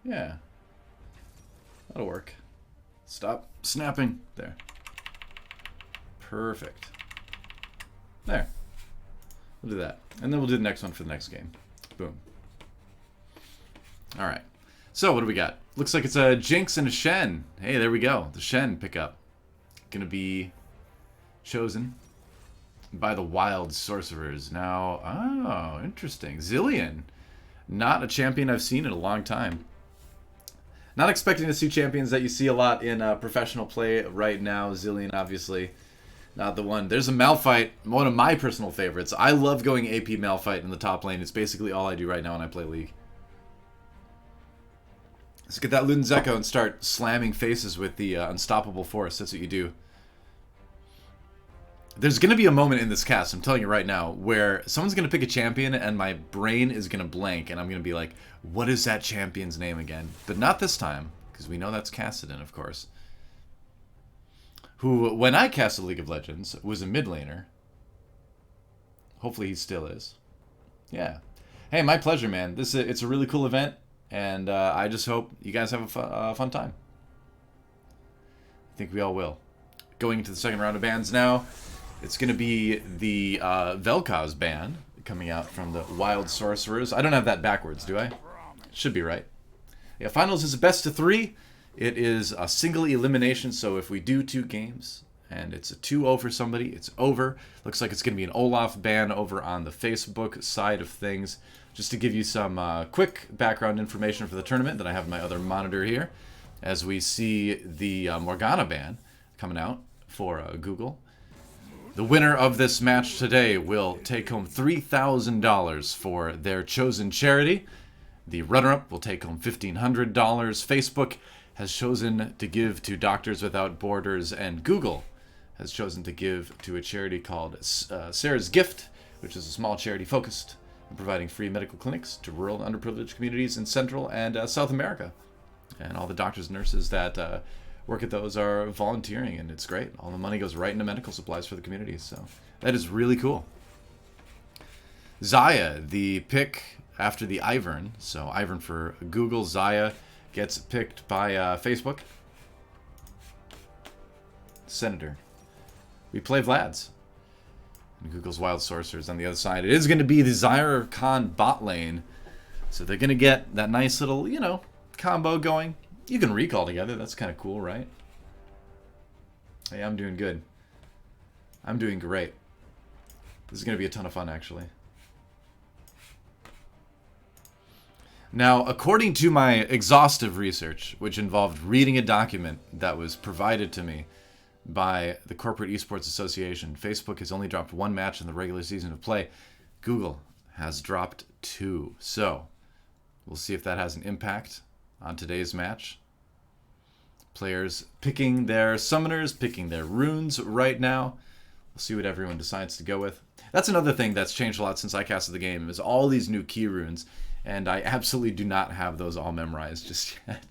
Yeah. That'll work. Stop snapping. There. Perfect. There. We'll do that. And then we'll do the next one for the next game. Boom. Alright. So, what do we got? Looks like it's a Jinx and a Shen. Hey, there we go. The Shen pickup. Gonna be chosen by the Wild Sorcerers. Now, oh, interesting. Zillion. Not a champion I've seen in a long time. Not expecting to see champions that you see a lot in professional play right now. Zillion, obviously, not the one. There's a Malphite, one of my personal favorites. I love going AP Malphite in the top lane. It's basically all I do right now when I play League. Let's get that Lunzeko and start slamming faces with the Unstoppable Force. That's what you do. There's going to be a moment in this cast, I'm telling you right now, where someone's going to pick a champion and my brain is going to blank and I'm going to be like, what is that champion's name again? But not this time, because we know that's Kassadin, of course. Who, when I casted League of Legends, was a mid laner. Hopefully he still is. Yeah. Hey, my pleasure, man. It's a really cool event, and I just hope you guys have a fun time. I think we all will. Going into the second round of bans now. It's going to be the Vel'Koz ban coming out from the Wild Sorcerers. I don't have that backwards, do I? Should be right. Yeah, finals is a best of 3. It is a single elimination, so if we do 2 games and it's a 2-0 for somebody, it's over. Looks like it's going to be an Olaf ban over on the Facebook side of things. Just to give you some quick background information for the tournament that I have on my other monitor here, as we see the Morgana ban coming out for Google. The winner of this match today will take home $3,000 for their chosen charity. The runner-up will take home $1,500. Facebook has chosen to give to Doctors Without Borders, and Google has chosen to give to a charity called Sarah's Gift, which is a small charity focused on providing free medical clinics to rural and underprivileged communities in Central and South America. And all the doctors and nurses that work at those are volunteering, and it's great. All the money goes right into medical supplies for the community, so that is really cool. Xayah, the pick after the Ivern. So Ivern for Google, Xayah gets picked by Facebook. Senator. We play Vlads. And Google's Wild Sorcerers on the other side. It is going to be the Zyre Khan bot lane. So they're going to get that nice little, combo going. You can recall together. That's kind of cool, right? Hey, I'm doing good. I'm doing great. This is going to be a ton of fun, actually. Now, according to my exhaustive research, which involved reading a document that was provided to me by the Corporate Esports Association, Facebook has only dropped 1 match in the regular season of play. Google has dropped 2. So, we'll see if that has an impact on today's match. Players picking their summoners, picking their runes right now. We'll see what everyone decides to go with. That's another thing that's changed a lot since I casted the game, is all these new key runes, and I absolutely do not have those all memorized just yet.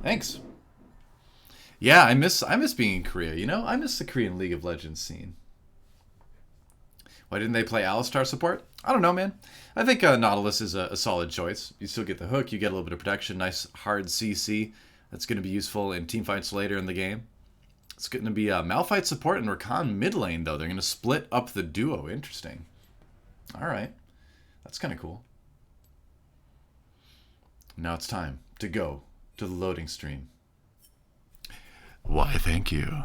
Thanks. Yeah, I miss being in Korea, I miss the Korean League of Legends scene. Why didn't they play Alistar support? I don't know, man. I think Nautilus is a solid choice. You still get the hook, you get a little bit of protection, nice hard CC. That's going to be useful in teamfights later in the game. It's going to be Malphite support and Rakan mid lane, though. They're going to split up the duo. Interesting. All right. That's kind of cool. Now it's time to go to the loading stream. Why, thank you.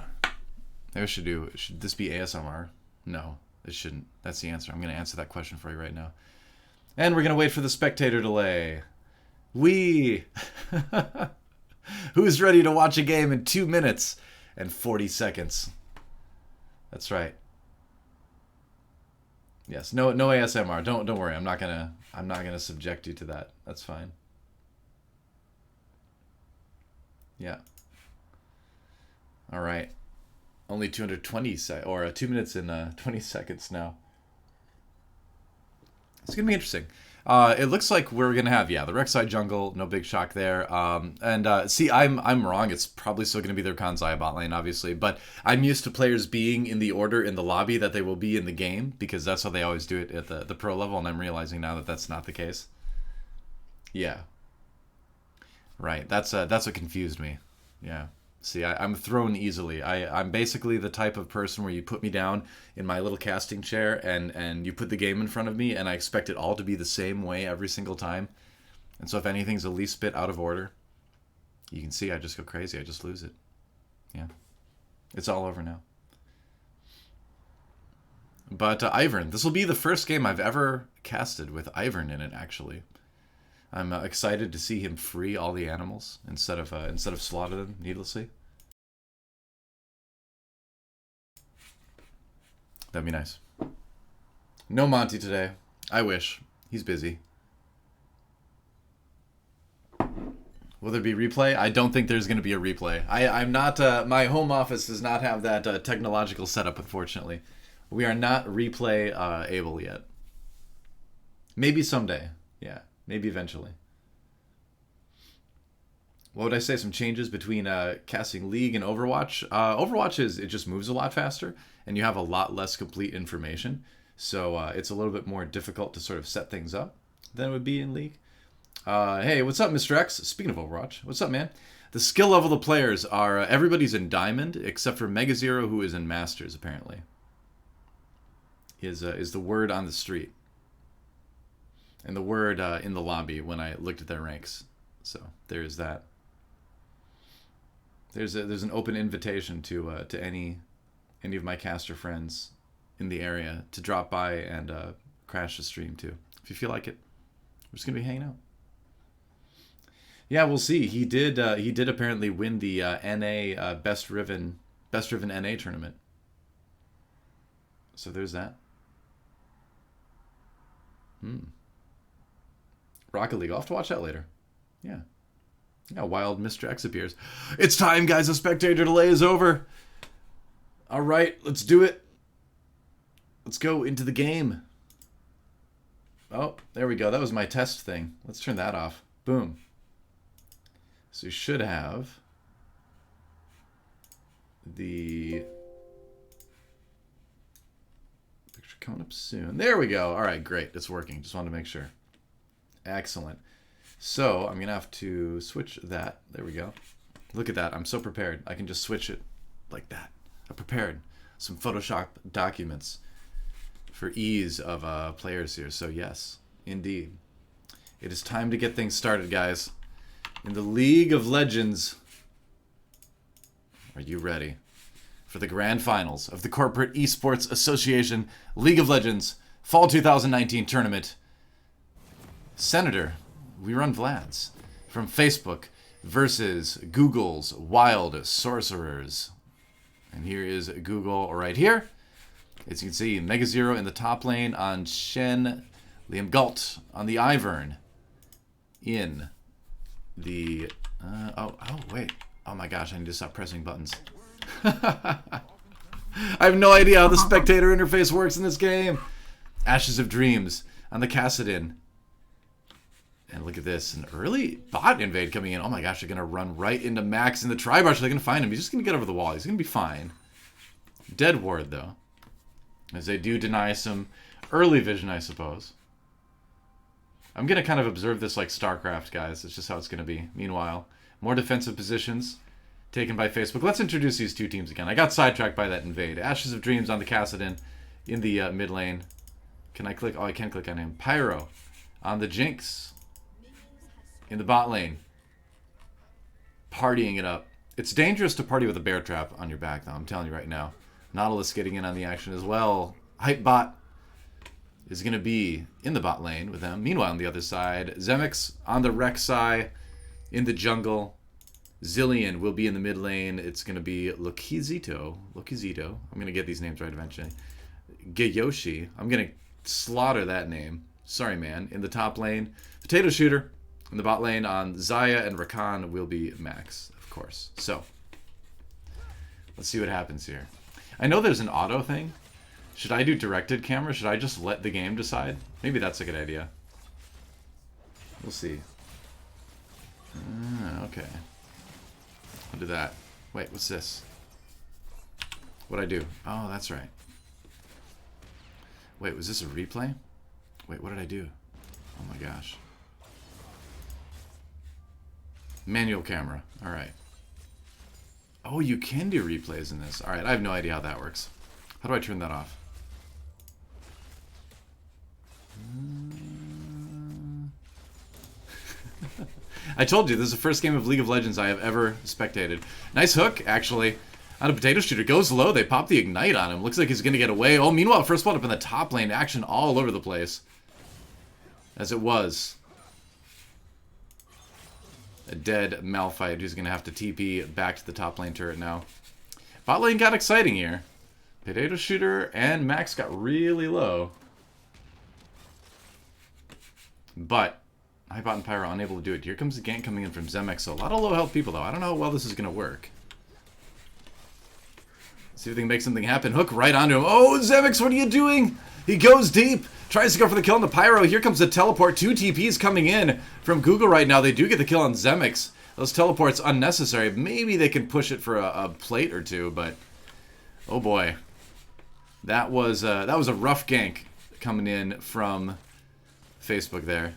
Maybe should this be ASMR? No. It shouldn't. That's the answer. I'm going to answer that question for you right now. And we're going to wait for the spectator delay. Who's ready to watch a game in 2 minutes and 40 seconds? That's right. Yes, no ASMR. Don't worry. I'm not gonna subject you to that. That's fine. Yeah. All right. Only 220 or 2 minutes and 20 seconds now. It's gonna be interesting. It looks like we're gonna have the Rek'Sai jungle, no big shock there. See, I'm wrong. It's probably still gonna be their Kanzai bot lane, obviously, but I'm used to players being in the order in the lobby that they will be in the game because that's how they always do it at the pro level, and I'm realizing now that that's not the case. Yeah. Right. That's what confused me. Yeah. See, I'm thrown easily. I'm basically the type of person where you put me down in my little casting chair and you put the game in front of me and I expect it all to be the same way every single time. And so if anything's the least bit out of order, you can see I just go crazy. I just lose it. Yeah. It's all over now. But Ivern, this will be the first game I've ever casted with Ivern in it, actually. I'm excited to see him free all the animals instead of slaughter them needlessly. That'd be nice. No Monty today. I wish. He's busy. Will there be replay? I don't think there's going to be a replay. I'm not. My home office does not have that technological setup, unfortunately. We are not replay able yet. Maybe someday. Yeah. Maybe eventually. What would I say? Some changes between casting League and Overwatch. Overwatch it just moves a lot faster, and you have a lot less complete information. So it's a little bit more difficult to sort of set things up than it would be in League. Hey, what's up, Mr. X? Speaking of Overwatch, what's up, man? The skill level of the players are everybody's in Diamond except for Mega Zero, who is in Masters apparently. Is the word on the street. And the word in the lobby when I looked at their ranks. So there's that. There's an open invitation to any of my caster friends in the area to drop by and crash the stream too. If you feel like it, we're just gonna be hanging out. Yeah, we'll see. He did apparently win the NA Best Riven NA tournament. So there's that. Rocket League. I'll have to watch that later. Yeah. Yeah, wild Mr. X appears. It's time, guys. The spectator delay is over. All right, let's do it. Let's go into the game. Oh, there we go. That was my test thing. Let's turn that off. Boom. So you should have the picture coming up soon. There we go. All right, great. It's working. Just wanted to make sure. Excellent. So I'm going to have to switch that. There we go. Look at that. I'm so prepared. I can just switch it like that. I'm prepared. Some Photoshop documents for ease of players here. So yes, indeed. It is time to get things started, guys. In the League of Legends. Are you ready for the grand finals of the Corporate Esports Association League of Legends Fall 2019 tournament? Senator, we run Vlads from Facebook versus Google's Wild Sorcerers. And here is Google right here. As you can see, Mega Zero in the top lane on Shen, Liam Galt on the Ivern in the... wait. Oh my gosh, I need to stop pressing buttons. I have no idea how the spectator interface works in this game. Ashes of Dreams on the Kassadin. And look at this, an early bot invade coming in. Oh my gosh, they're going to run right into Max in the Tri-Brush. They're going to find him. He's just going to get over the wall. He's going to be fine. Dead ward, though. As they do deny some early vision, I suppose. I'm going to kind of observe this like StarCraft, guys. It's just how it's going to be. Meanwhile, more defensive positions taken by Facebook. Let's introduce these two teams again. I got sidetracked by that invade. Ashes of Dreams on the Kassadin in the mid lane. Can I click? Oh, I can click on him. Pyro on the Jinx in the bot lane. Partying it up. It's dangerous to party with a bear trap on your back, though. I'm telling you right now. Nautilus getting in on the action as well. Hypebot is going to be in the bot lane with them. Meanwhile, on the other side, Zemix on the Rek'Sai in the jungle. Zillion will be in the mid lane. It's going to be Lokizito. I'm going to get these names right eventually. Geyoshi. I'm going to slaughter that name. Sorry, man. In the top lane, Potato Shooter. In the bot lane on Zaya and Rakan will be Max, of course. So, let's see what happens here. I know there's an auto thing. Should I do directed camera? Should I just let the game decide? Maybe that's a good idea. We'll see. Okay. I'll do that. Wait, what's this? What'd I do? Oh, that's right. Wait, was this a replay? Wait, what did I do? Oh my gosh. Manual camera. All right. Oh, you can do replays in this. All right, I have no idea how that works. How do I turn that off? I told you, this is the first game of League of Legends I have ever spectated. Nice hook, actually. On a potato shooter. Goes low. They pop the ignite on him. Looks like he's going to get away. Oh, meanwhile, first blood up in the top lane. Action all over the place. As it was. A dead Malphite who's going to have to TP back to the top lane turret now. Bot lane got exciting here. Potato shooter and Max got really low. But Hypot and Pyro unable to do it. Here comes the gank coming in from Zemex. So a lot of low health people, though. I don't know how well this is going to work. See if they can make something happen. Hook right onto him. Oh, Zemex, what are you doing? He goes deep. Tries to go for the kill on the Pyro. Here comes the teleport. 2 TPs coming in from Google right now. They do get the kill on Zemex. Those teleports unnecessary. Maybe they can push it for a plate or two, but oh boy. That was a rough gank coming in from Facebook there.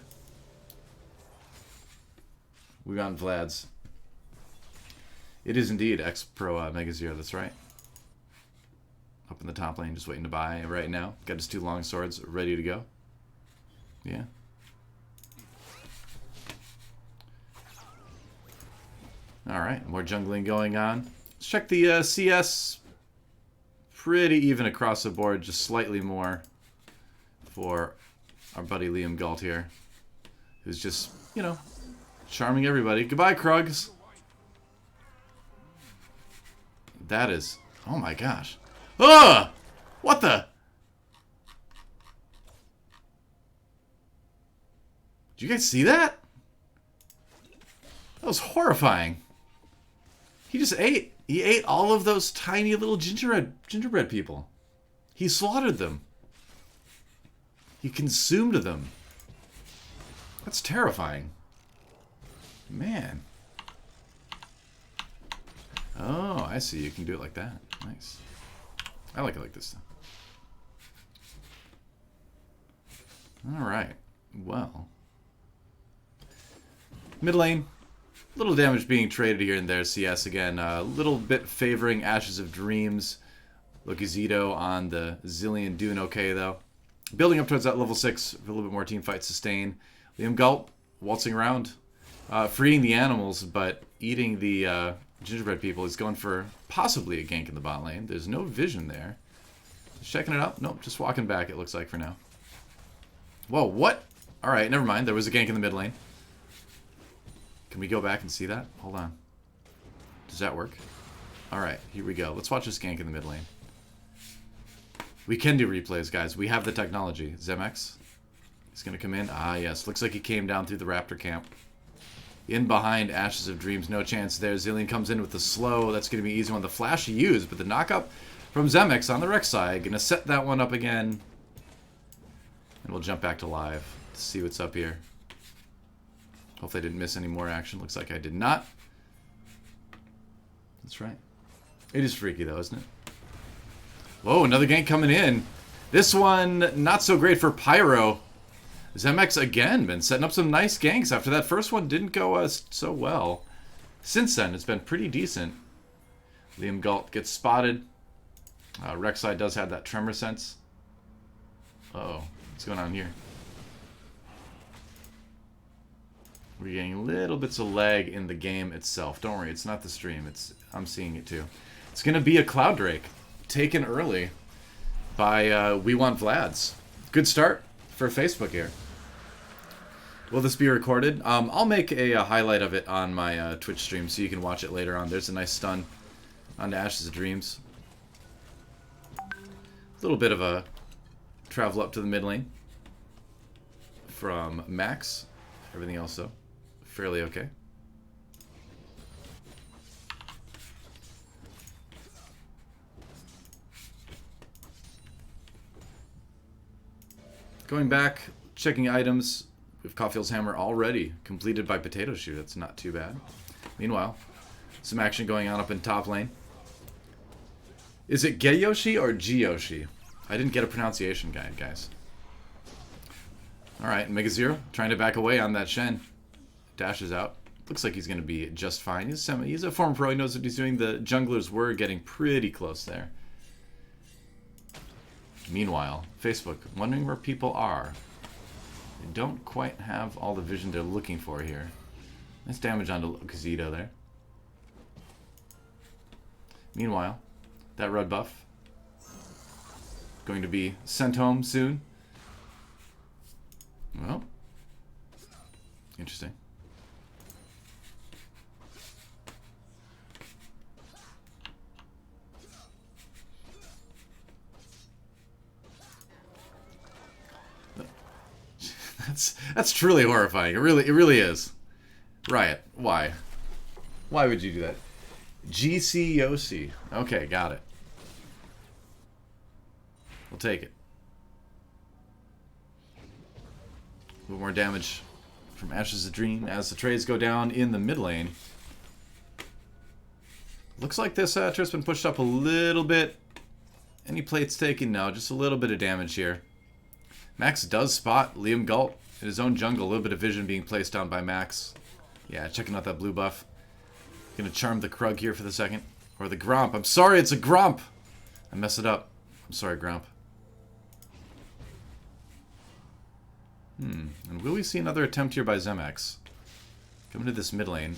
We got Vlads. It is indeed X-Pro Mega Zero, that's right. Up in the top lane, just waiting to buy right now. Got his 2 long swords ready to go. Yeah. Alright, more jungling going on. Let's check the CS. Pretty even across the board, just slightly more for our buddy Liam Galt here. Who's just, you know, charming everybody. Goodbye, Krugs. That is... Oh my gosh. Ugh! What the? Did you guys see that? That was horrifying. He just ate. He ate all of those tiny little gingerbread people. He slaughtered them. He consumed them. That's terrifying. Man. Oh, I see. You can do it like that. Nice. I like it like this. Alright. Well. Mid lane. Little damage being traded here and there. CS again. A little bit favoring Ashes of Dreams. Lokizito on the Zillion doing okay though. Building up towards that level 6 for a little bit more team fight sustain. Liam Galt waltzing around. Freeing the animals, but eating the gingerbread people. He's going for possibly a gank in the bot lane. There's no vision there. Just checking it out. Nope, just walking back it looks like for now. Whoa, what? Alright, never mind. There was a gank in the mid lane. Can we go back and see that? Hold on. Does that work? Alright, here we go. Let's watch this gank in the mid lane. We can do replays, guys. We have the technology. Zemex. He's going to come in. Ah, yes. Looks like he came down through the Raptor camp. In behind Ashes of Dreams. No chance there. Zillion comes in with the slow. That's going to be an easy one. The flash he used, but the knock-up from Zemex on the Rex side. Going to set that one up again. And we'll jump back to live to see what's up here. Hopefully I didn't miss any more action. Looks like I did not. That's right. It is freaky though, isn't it? Whoa, another gank coming in. This one, not so great for Pyro. Zemex again been setting up some nice ganks after that first one didn't go so well. Since then, it's been pretty decent. Liam Galt gets spotted. Rek'Sai does have that tremor sense. Uh-oh, what's going on here? We're getting little bits of lag in the game itself. Don't worry, it's not the stream. I'm seeing it too. It's going to be a Cloud Drake taken early by We Want Vlads. Good start for Facebook here. Will this be recorded? I'll make a highlight of it on my Twitch stream so you can watch it later on. There's a nice stun on Ashes of Dreams. A little bit of a travel up to the mid lane from Max. Everything else, though, fairly okay. Going back, checking items. We have Caulfield's Hammer already completed by Potato Shoe. That's not too bad. Meanwhile, some action going on up in top lane. Is it Geyoshi or Geoshi? I didn't get a pronunciation guide, guys. Alright, Mega Zero trying to back away on that Shen. Dashes out. looks like he's going to be just fine. He's a former pro. He knows what he's doing. The junglers were getting pretty close there. Meanwhile, Facebook, wondering where people are. They don't quite have all the vision they're looking for here. Nice damage onto Kazito there. Meanwhile, that red buff going to be sent home soon. Well, interesting. That's truly horrifying. It really is. Riot, why? Why would you do that? GCOC. Okay, got it. We'll take it. A little more damage from Ashes of Dream as the trades go down in the mid lane. Looks like this trip's been pushed up a little bit. Any plates taken? No, just a little bit of damage here. Max does spot Liam Galt in his own jungle. A little bit of vision being placed down by Max. Yeah, checking out that blue buff. Gonna charm the Krug here for the second. Or the Gromp. I'm sorry, it's a Gromp! I messed it up. I'm sorry, Gromp. And will we see another attempt here by Zemex? Coming to this mid lane.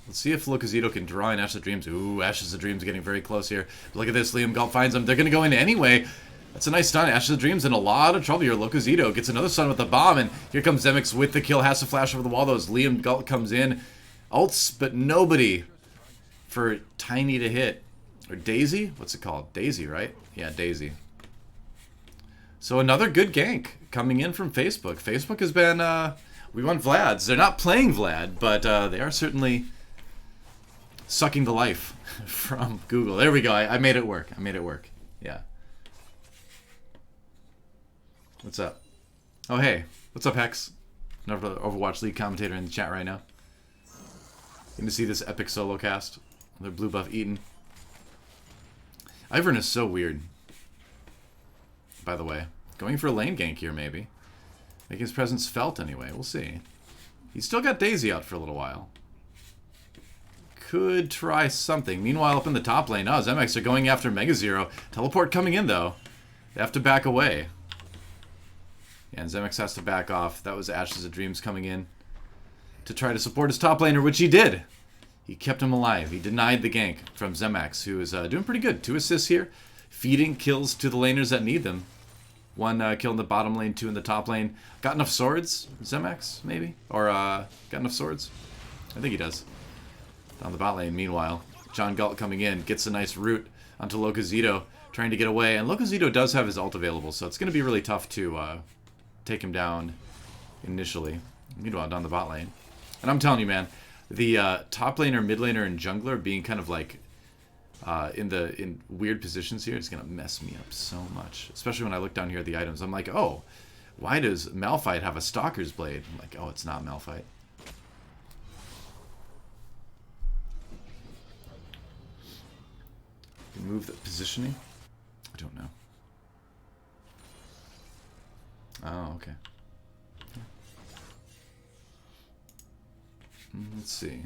Let's see if Locazito can draw in Ashes of Dreams. Ooh, Ashes of Dreams getting very close here. Look at this, Liam Galt finds him. They're gonna go in anyway. That's a nice stun. Ashes of Dreams in a lot of trouble here. Locazito gets another stun with the bomb, and here comes Zemex with the kill. Has to flash over the wall, though, as Liam Galt comes in. Ults, but nobody for Tiny to hit. Or Daisy? What's it called? Daisy, right? Yeah, Daisy. So another good gank coming in from Facebook. Facebook has been, we want Vlads. They're not playing Vlad, but they are certainly sucking the life from Google. There we go. I made it work. I made it work. Yeah. What's up? Oh, hey. What's up, Hex? Another Overwatch League commentator in the chat right now. Getting to see this epic solo cast. Another blue buff eaten. Ivern is so weird. By the way. Going for a lane gank here, maybe. Making his presence felt anyway. We'll see. He's still got Daisy out for a little while. Could try something. Meanwhile, up in the top lane, oh, Zemex are going after Mega Zero. Teleport coming in, though. They have to back away. Yeah, and Zemex has to back off. That was Ashes of Dreams coming in to try to support his top laner, which he did. He kept him alive. He denied the gank from Zemex, who is doing pretty good. 2 assists here. Feeding kills to the laners that need them. 1 kill in the bottom lane, 2 in the top lane. Got enough swords? Zemex, maybe? Or got enough swords? I think he does. Down the bot lane, meanwhile. John Galt coming in. Gets a nice root onto Locazito. Trying to get away. And Locazito does have his ult available, so it's going to be really tough to take him down initially. Meanwhile, down the bot lane. And I'm telling you, man, the top laner, mid laner, and jungler being kind of like in weird positions here is going to mess me up so much. Especially when I look down here at the items. I'm like, oh, why does Malphite have a Stalker's Blade? I'm like, oh, it's not Malphite. Move the positioning? I don't know. Oh, okay. Let's see.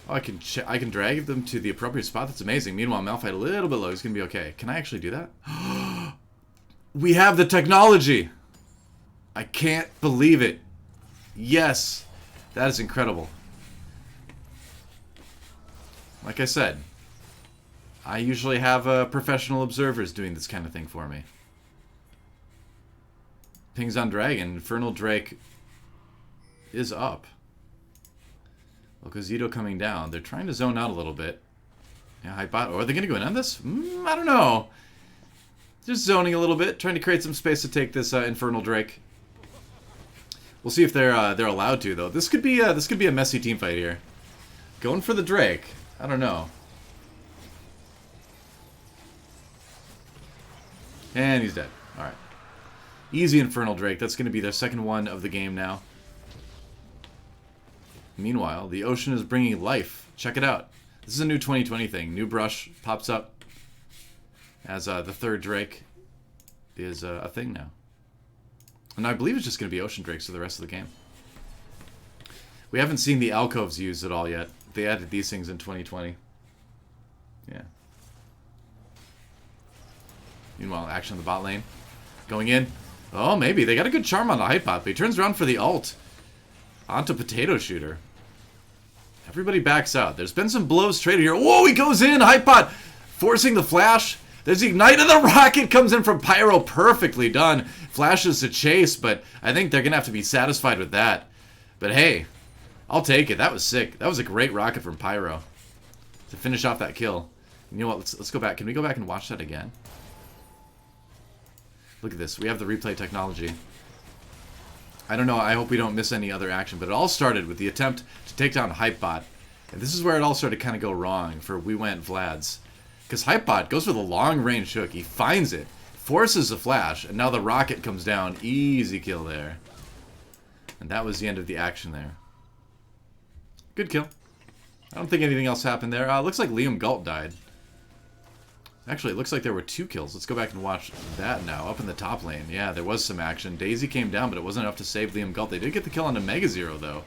Oh, I can drag them to the appropriate spot. That's amazing. Meanwhile, Malphite a little bit low. He's gonna be okay. Can I actually do that? We have the technology! I can't believe it. Yes. That is incredible. Like I said, I usually have professional observers doing this kind of thing for me. Pings on Dragon. Infernal Drake is up. Locazito coming down. They're trying to zone out a little bit. Yeah, high bot. Or are they going to go in on this? I don't know. Just zoning a little bit. Trying to create some space to take this Infernal Drake. We'll see if they're allowed to, though. This could be a messy team fight here. Going for the Drake. I don't know. And he's dead. Alright. Easy Infernal Drake. That's going to be their second one of the game now. Meanwhile, the ocean is bringing life. Check it out. This is a new 2020 thing. New brush pops up as the third Drake is a thing now. And I believe it's just going to be Ocean Drakes for the rest of the game. We haven't seen the alcoves used at all yet. They added these things in 2020. Yeah. Meanwhile, action in the bot lane. Going in. Oh, maybe. They got a good charm on the hype bot, but he turns around for the ult. Onto Potato Shooter. Everybody backs out. There's been some blows traded here. Whoa, he goes in! Hype bot forcing the flash. There's the ignite, and the rocket comes in from Pyro. Perfectly done. Flashes to chase, but I think they're going to have to be satisfied with that. But hey, I'll take it. That was sick. That was a great rocket from Pyro to finish off that kill. You know what? Let's go back. Can we go back and watch that again? Look at this. We have the replay technology. I don't know. I hope we don't miss any other action. But it all started with the attempt to take down Hypebot. And this is where it all started to kind of go wrong for We Went Vlads. Because Hypebot goes for the long-range hook. He finds it. Forces the flash. And now the rocket comes down. Easy kill there. And that was the end of the action there. Good kill. I don't think anything else happened there. Looks like Liam Galt died. Actually, it looks like there were 2 kills. Let's go back and watch that now. Up in the top lane. Yeah, there was some action. Daisy came down, but it wasn't enough to save Liam Galt. They did get the kill on the Mega Zero, though.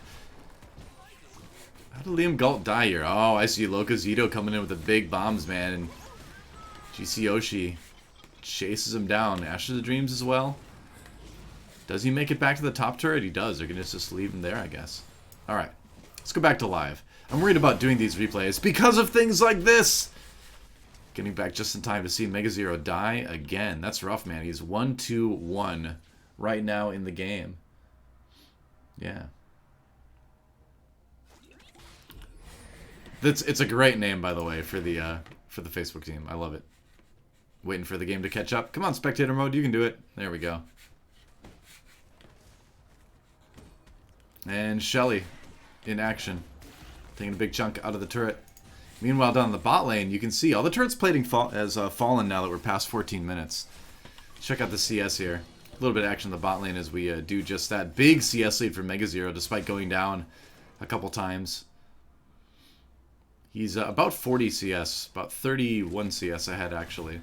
How did Liam Galt die here? Oh, I see Locozito coming in with the big bombs, man. And GC Oshi chases him down. Ashes of Dreams as well. Does he make it back to the top turret? He does. They're going to just leave him there, I guess. Alright. Let's go back to live. I'm worried about doing these replays because of things like this. Getting back just in time to see Mega Zero die again. That's rough, man. He's 1-2-1 right now in the game. Yeah. It's a great name, by the way, for the Facebook team. I love it. Waiting for the game to catch up. Come on, spectator mode. You can do it. There we go. And Shelly in action. Taking a big chunk out of the turret. Meanwhile, down in the bot lane, you can see all the turrets plating has fallen now that we're past 14 minutes. Check out the CS here. A little bit of action in the bot lane as we do just that. Big CS lead for Mega Zero, despite going down a couple times. He's about 40 CS, about 31 CS ahead, actually. A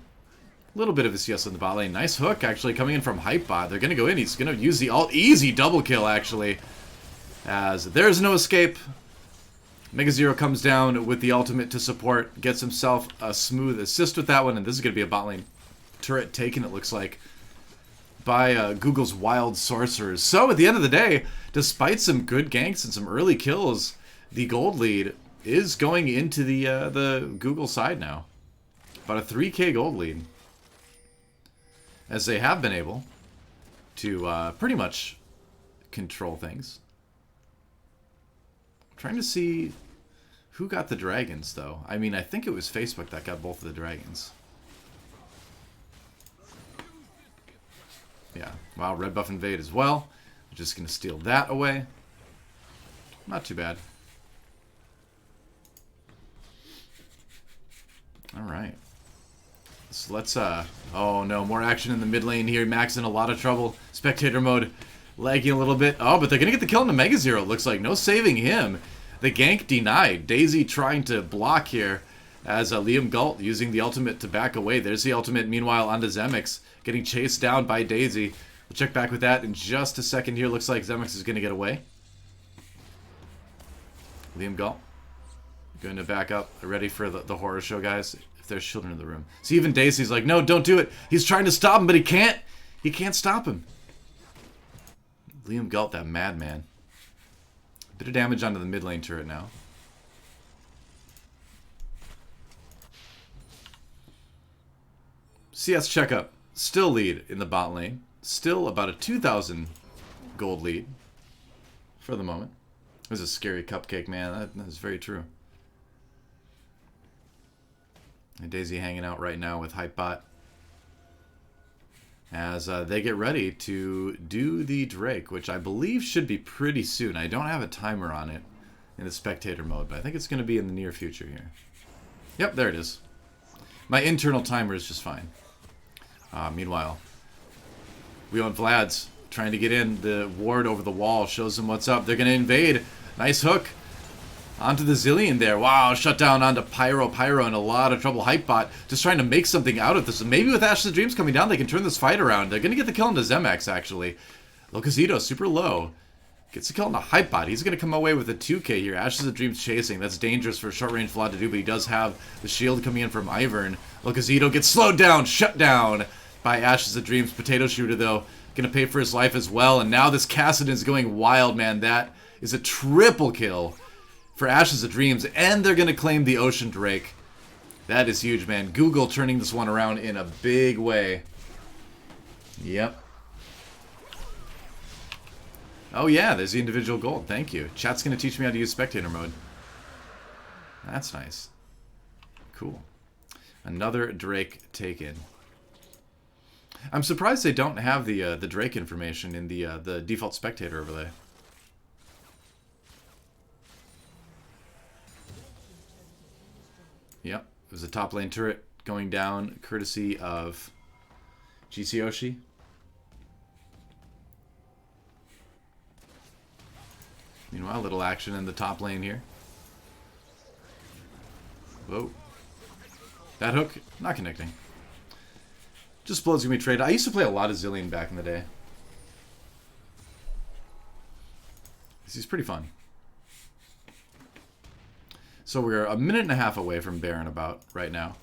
little bit of a CS in the bot lane. Nice hook, actually, coming in from Hypebot. They're going to go in. He's going to use the ult. Easy double kill, actually. As there's no escape. Mega Zero comes down with the ultimate to support, gets himself a smooth assist with that one, and this is going to be a bot lane turret taken, it looks like, by Google's Wild Sorcerers. So, at the end of the day, despite some good ganks and some early kills, the gold lead is going into the Google side now. About a 3k gold lead. As they have been able to pretty much control things. I'm trying to see who got the dragons, though. I mean, I think it was Facebook that got both of the dragons. Yeah. Wow, red buff invade as well. We're just going to steal that away. Not too bad. Alright. So let's, oh no, more action in the mid lane here. Max in a lot of trouble. Spectator mode lagging a little bit. Oh, but they're going to get the kill on the Mega Zero, it looks like. No saving him. The gank denied. Daisy trying to block here as Liam Galt using the ultimate to back away. There's the ultimate. Meanwhile, onto Zemix, getting chased down by Daisy. We'll check back with that in just a second here. Looks like Zemix is going to get away. Liam Galt going to back up. Ready for the horror show, guys. If there's children in the room. See, even Daisy's like, no, don't do it. He's trying to stop him, but he can't. He can't stop him. Liam Galt, that madman. Bit of damage onto the mid lane turret now. CS checkup. Still lead in the bot lane. Still about a 2,000 gold lead for the moment. It was a scary cupcake, man. That is very true. And Daisy hanging out right now with Hypebot. As they get ready to do the Drake, which I believe should be pretty soon. I don't have a timer on it in the spectator mode, but I think it's going to be in the near future here. Yep, there it is. My internal timer is just fine. Meanwhile, we want Vlads trying to get in. The ward over the wall shows them what's up. They're going to invade. Nice hook. Onto the Zillion there. Wow, shut down onto Pyro. Pyro in a lot of trouble. Hypebot just trying to make something out of this. Maybe with Ashes of Dreams coming down, they can turn this fight around. They're going to get the kill into Zemax, actually. Locazito, super low. Gets a kill on the hype bot. He's going to come away with a 2k here. Ashes of Dreams chasing. That's dangerous for a short-range Vlad to do, but he does have the shield coming in from Ivern. Locazito gets slowed down, shut down by Ashes of Dreams. Potato Shooter, though, going to pay for his life as well. And now this Kassadin is going wild, man. That is a triple kill for Ashes of Dreams. And they're going to claim the Ocean Drake. That is huge, man. Google turning this one around in a big way. Yep. Oh yeah, there's the individual gold. Thank you. Chat's going to teach me how to use spectator mode. That's nice. Cool. Another Drake taken. I'm surprised they don't have the Drake information in the default spectator overlay. Yep, there's a top lane turret going down courtesy of GC Yoshi. Meanwhile, a little action in the top lane here. Whoa. That hook, not connecting. Just blows gonna be traded. I used to play a lot of Zillion back in the day. This is pretty fun. So we're a minute and a half away from Baron about right now.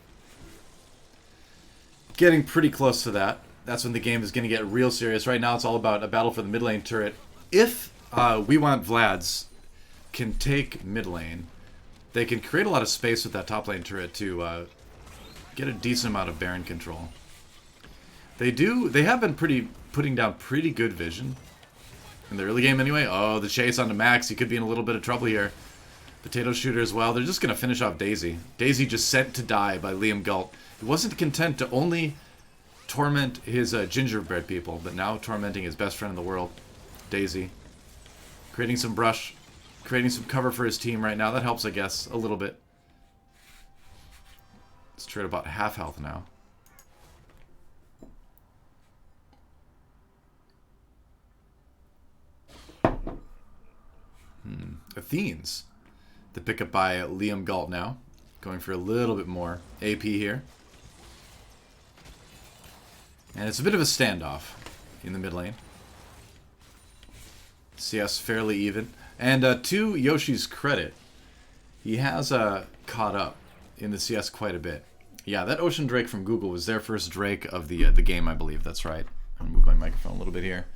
Getting pretty close to that. That's when the game is going to get real serious. Right now it's all about a battle for the mid lane turret. If we want Vlads can take mid lane, they can create a lot of space with that top lane turret to get a decent amount of Baron control. They have been putting down pretty good vision in the early game anyway. Oh, the chase onto Max. He could be in a little bit of trouble here. Potato Shooter as well. They're just going to finish off Daisy. Daisy just sent to die by Liam Galt. He wasn't content to only torment his gingerbread people, but now tormenting his best friend in the world, Daisy. Creating some brush, creating some cover for his team right now. That helps, I guess, a little bit. Let's trade about half health now. Athenes. The pickup by Liam Galt now. Going for a little bit more AP here. And it's a bit of a standoff in the mid lane. CS fairly even. And to Yoshi's credit, he has caught up in the CS quite a bit. Yeah, that Ocean Drake from Google was their first Drake of the game, I believe. That's right. I'm going to move my microphone a little bit here.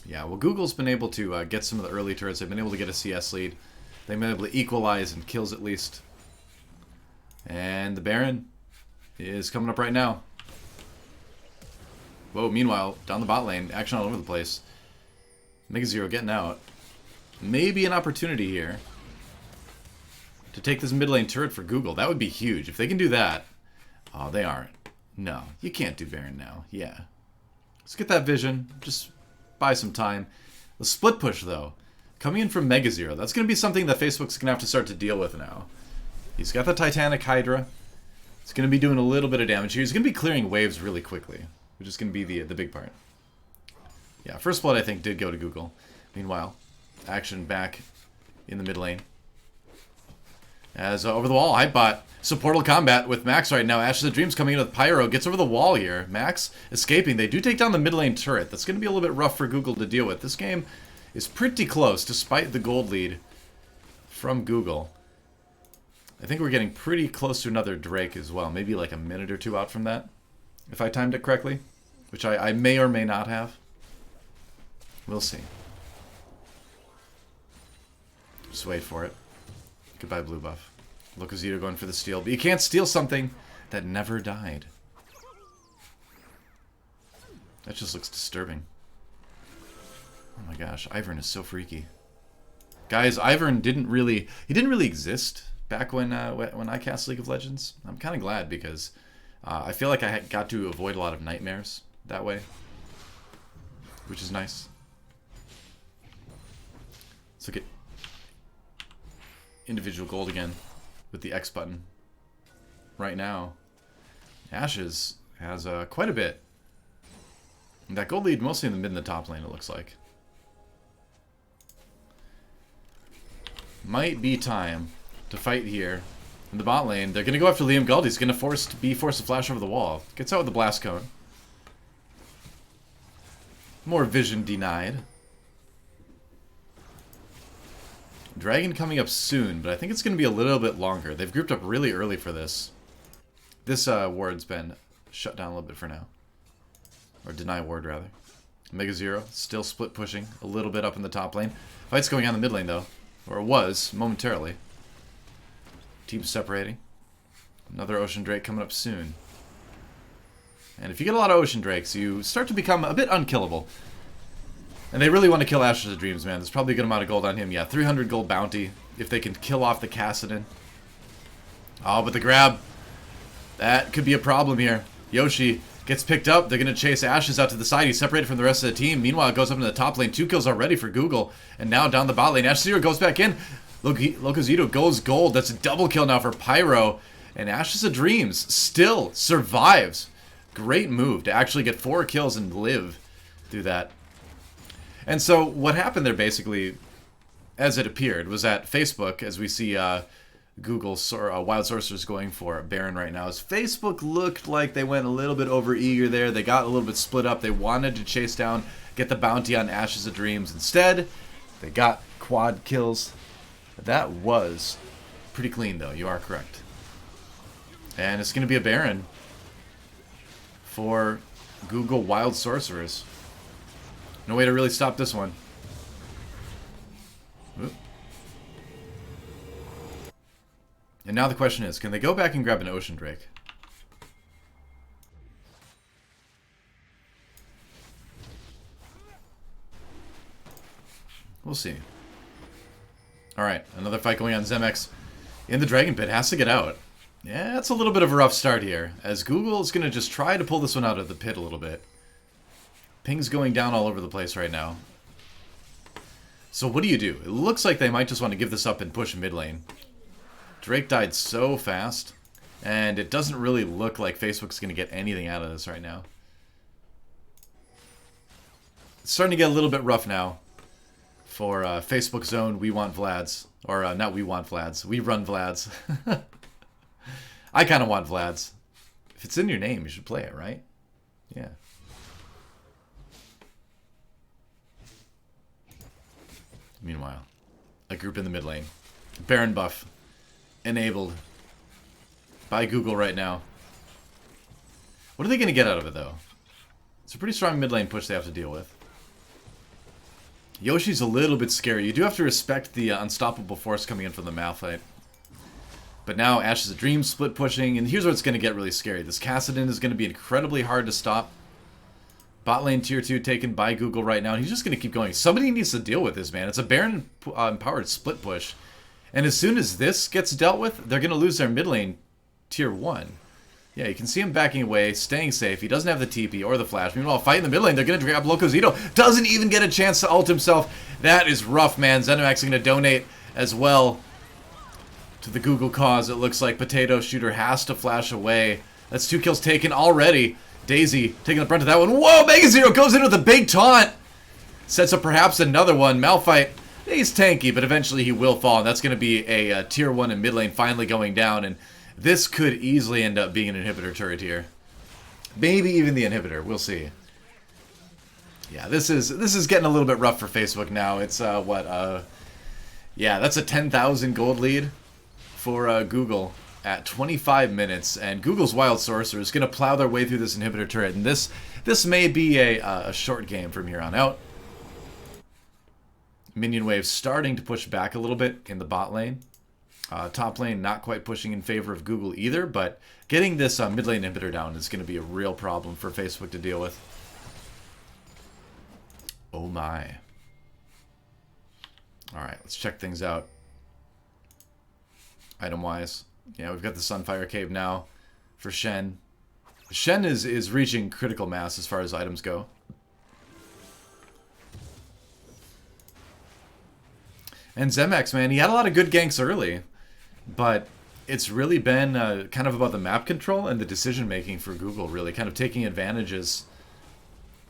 Yeah, well, Google's been able to get some of the early turrets. They've been able to get a CS lead. They've been able to equalize in kills at least. And the Baron is coming up right now. Whoa, meanwhile, down the bot lane, action all over the place. Mega Zero getting out. Maybe an opportunity here to take this mid lane turret for Google. That would be huge. If they can do that. Oh, they aren't. No, you can't do Baron now. Yeah. Let's get that vision. Just buy some time. The split push, though. Coming in from Mega Zero. That's going to be something that Facebook's going to have to start to deal with now. He's got the Titanic Hydra. It's going to be doing a little bit of damage here. He's going to be clearing waves really quickly, which is going to be the big part. Yeah, First Blood, I think, did go to Google. Meanwhile, action back in the mid lane. As over the wall, Hypebot. Supportal combat with Max right now. Ashes of Dreams coming in with Pyro. Gets over the wall here. Max escaping. They do take down the mid lane turret. That's going to be a little bit rough for Google to deal with. This game is pretty close, despite the gold lead from Google. I think we're getting pretty close to another Drake as well. Maybe like a minute or two out from that, if I timed it correctly. Which I may or may not have. We'll see. Just wait for it. Goodbye, blue buff. Locazito going for the steal. But you can't steal something that never died. That just looks disturbing. Oh my gosh, Ivern is so freaky. Guys, Ivern didn't really exist back when I cast League of Legends. I'm kind of glad because I feel like I got to avoid a lot of nightmares that way, which is nice. Let's look at individual gold again with the X button. Right now, Ashes has quite a bit. And that gold lead mostly in the mid and the top lane, it looks like. Might be time to fight here in the bot lane. They're going to go after Liam Galt. He's going to be forced to flash over the wall. Gets out with the blast cone. More vision denied. Dragon coming up soon, but I think it's going to be a little bit longer. They've grouped up really early for this. This ward's been shut down a little bit for now. Or deny ward, rather. Mega Zero, still split pushing a little bit up in the top lane. Fight's going on in the mid lane, though. Or it was, momentarily. Teams separating. Another Ocean Drake coming up soon. And if you get a lot of Ocean Drakes, you start to become a bit unkillable. And they really want to kill Ashes of Dreams, man. There's probably a good amount of gold on him. Yeah, 300 gold bounty if they can kill off the Kassadin. Oh, but the grab. That could be a problem here. Yoshi gets picked up. They're going to chase Ashes out to the side. He's separated from the rest of the team. Meanwhile, it goes up into the top lane. 2 kills already for Google. And now down the bot lane. Ashes Zero goes back in. Locozito goes gold. That's a double kill now for Pyro. And Ashes of Dreams still survives. Great move to actually get 4 kills and live through that. And so what happened there basically, as it appeared, was that Facebook, as we see Google Wild Sorcerers going for Baron right now, is Facebook looked like they went a little bit over eager there. They got a little bit split up. They wanted to chase down, get the bounty on Ashes of Dreams. Instead, they got quad kills. That was pretty clean, though. You are correct. And it's going to be a Baron for Google Wild Sorcerers. No way to really stop this one. Oop. And now the question is, can they go back and grab an Ocean Drake? We'll see. Alright, another fight going on. Zemex in the Dragon Pit has to get out. Yeah, it's a little bit of a rough start here, as Google is going to just try to pull this one out of the pit a little bit. Ping's going down all over the place right now. So what do you do? It looks like they might just want to give this up and push mid lane. Drake died so fast, and it doesn't really look like Facebook's going to get anything out of this right now. It's starting to get a little bit rough now for Facebook's own We Want Vlads. Or not We Want Vlads. We Run Vlads. I kind of want Vlads. If it's in your name, you should play it, right? Yeah. Meanwhile, a group in the mid lane. Baron buff. Enabled by Google right now. What are they going to get out of it, though? It's a pretty strong mid lane push they have to deal with. Yoshi's a little bit scary. You do have to respect the unstoppable force coming in from the Malphite. But now Ashes of Dreams split pushing, and here's where it's going to get really scary. This Kassadin is going to be incredibly hard to stop. Bot lane tier 2 taken by Google right now, and he's just going to keep going. Somebody needs to deal with this, man. It's a Baron empowered split push. And as soon as this gets dealt with, they're going to lose their mid lane tier 1. Yeah, you can see him backing away, staying safe. He doesn't have the TP or the flash. Meanwhile, fighting the mid lane, they're going to grab Locozito. Doesn't even get a chance to ult himself. That is rough, man. Zenimax is going to donate as well to the Google cause. It looks like Potato Shooter has to flash away. That's 2 kills taken already. Daisy taking the brunt of that one. Whoa, Mega Zero goes in with a big taunt. Sets up perhaps another one. Malphite, he's tanky, but eventually he will fall. And that's going to be a tier 1 in mid lane finally going down. And this could easily end up being an inhibitor turret here. Maybe even the inhibitor. We'll see. Yeah, this is getting a little bit rough for Facebook now. It's, yeah, that's a 10,000 gold lead for Google at 25 minutes, and Google's Wild Sorcerer is going to plow their way through this inhibitor turret, and this may be a short game from here on out. Minion wave starting to push back a little bit in the bot lane. Top lane not quite pushing in favor of Google either, but getting this mid lane inhibitor down is going to be a real problem for Facebook to deal with. Oh my. Alright, let's check things out. Item-wise. Yeah, we've got the Sunfire Cave now for Shen. Shen is reaching critical mass as far as items go. And Zemex, man, he had a lot of good ganks early, but it's really been kind of about the map control and the decision making for Google, really kind of taking advantages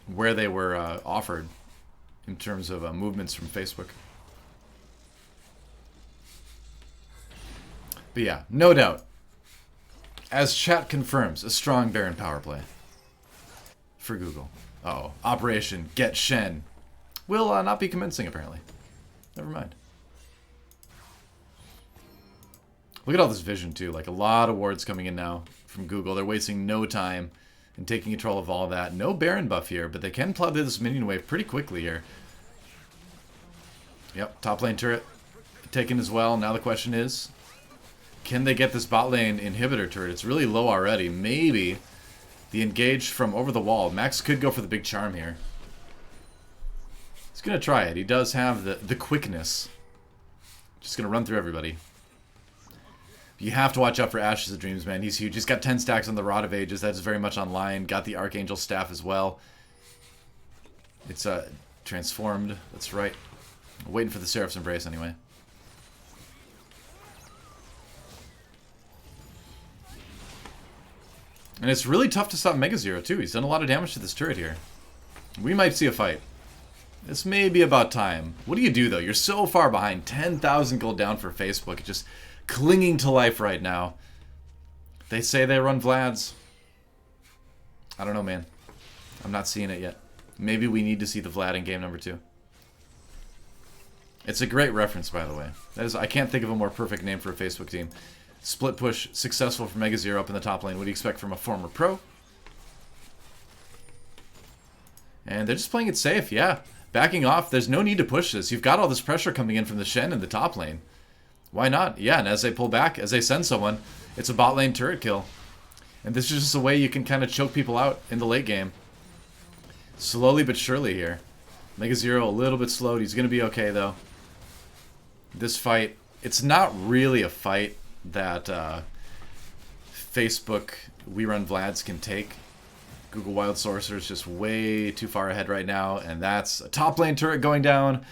where they were offered in terms of movements from Facebook. But yeah, no doubt, as chat confirms, a strong Baron power play for Google. Uh-oh. Operation Get Shen will not be commencing, apparently. Never mind. Look at all this vision, too. Like, a lot of wards coming in now from Google. They're wasting no time in taking control of all that. No Baron buff here, but they can plow through this minion wave pretty quickly here. Yep, top lane turret taken as well. Now the question is, can they get this bot lane inhibitor turret? It's really low already. Maybe the engage from over the wall. Max could go for the big charm here. He's going to try it. He does have the quickness. Just going to run through everybody. You have to watch out for Ashes of Dreams, man. He's huge. He's got 10 stacks on the Rod of Ages. That's very much online. Got the Archangel Staff as well. It's transformed. That's right. Waiting for the Seraph's Embrace anyway. And it's really tough to stop Mega Zero, too. He's done a lot of damage to this turret here. We might see a fight. This may be about time. What do you do, though? You're so far behind. 10,000 gold down for Facebook. Just clinging to life right now. They say they run Vlads. I don't know, man. I'm not seeing it yet. Maybe we need to see the Vlad in game number 2. It's a great reference, by the way. That is, I can't think of a more perfect name for a Facebook team. Split push successful for Mega Zero up in the top lane. What do you expect from a former pro? And they're just playing it safe, yeah. Backing off. There's no need to push this. You've got all this pressure coming in from the Shen in the top lane. Why not? Yeah, and as they pull back, as they send someone, it's a bot lane turret kill. And this is just a way you can kind of choke people out in the late game. Slowly but surely here. Mega Zero a little bit slowed. He's going to be okay, though. This fight, it's not really a fight that Facebook We Run Vlads can take. Google Wild Sorcerers just way too far ahead right now, and that's a top lane turret going down.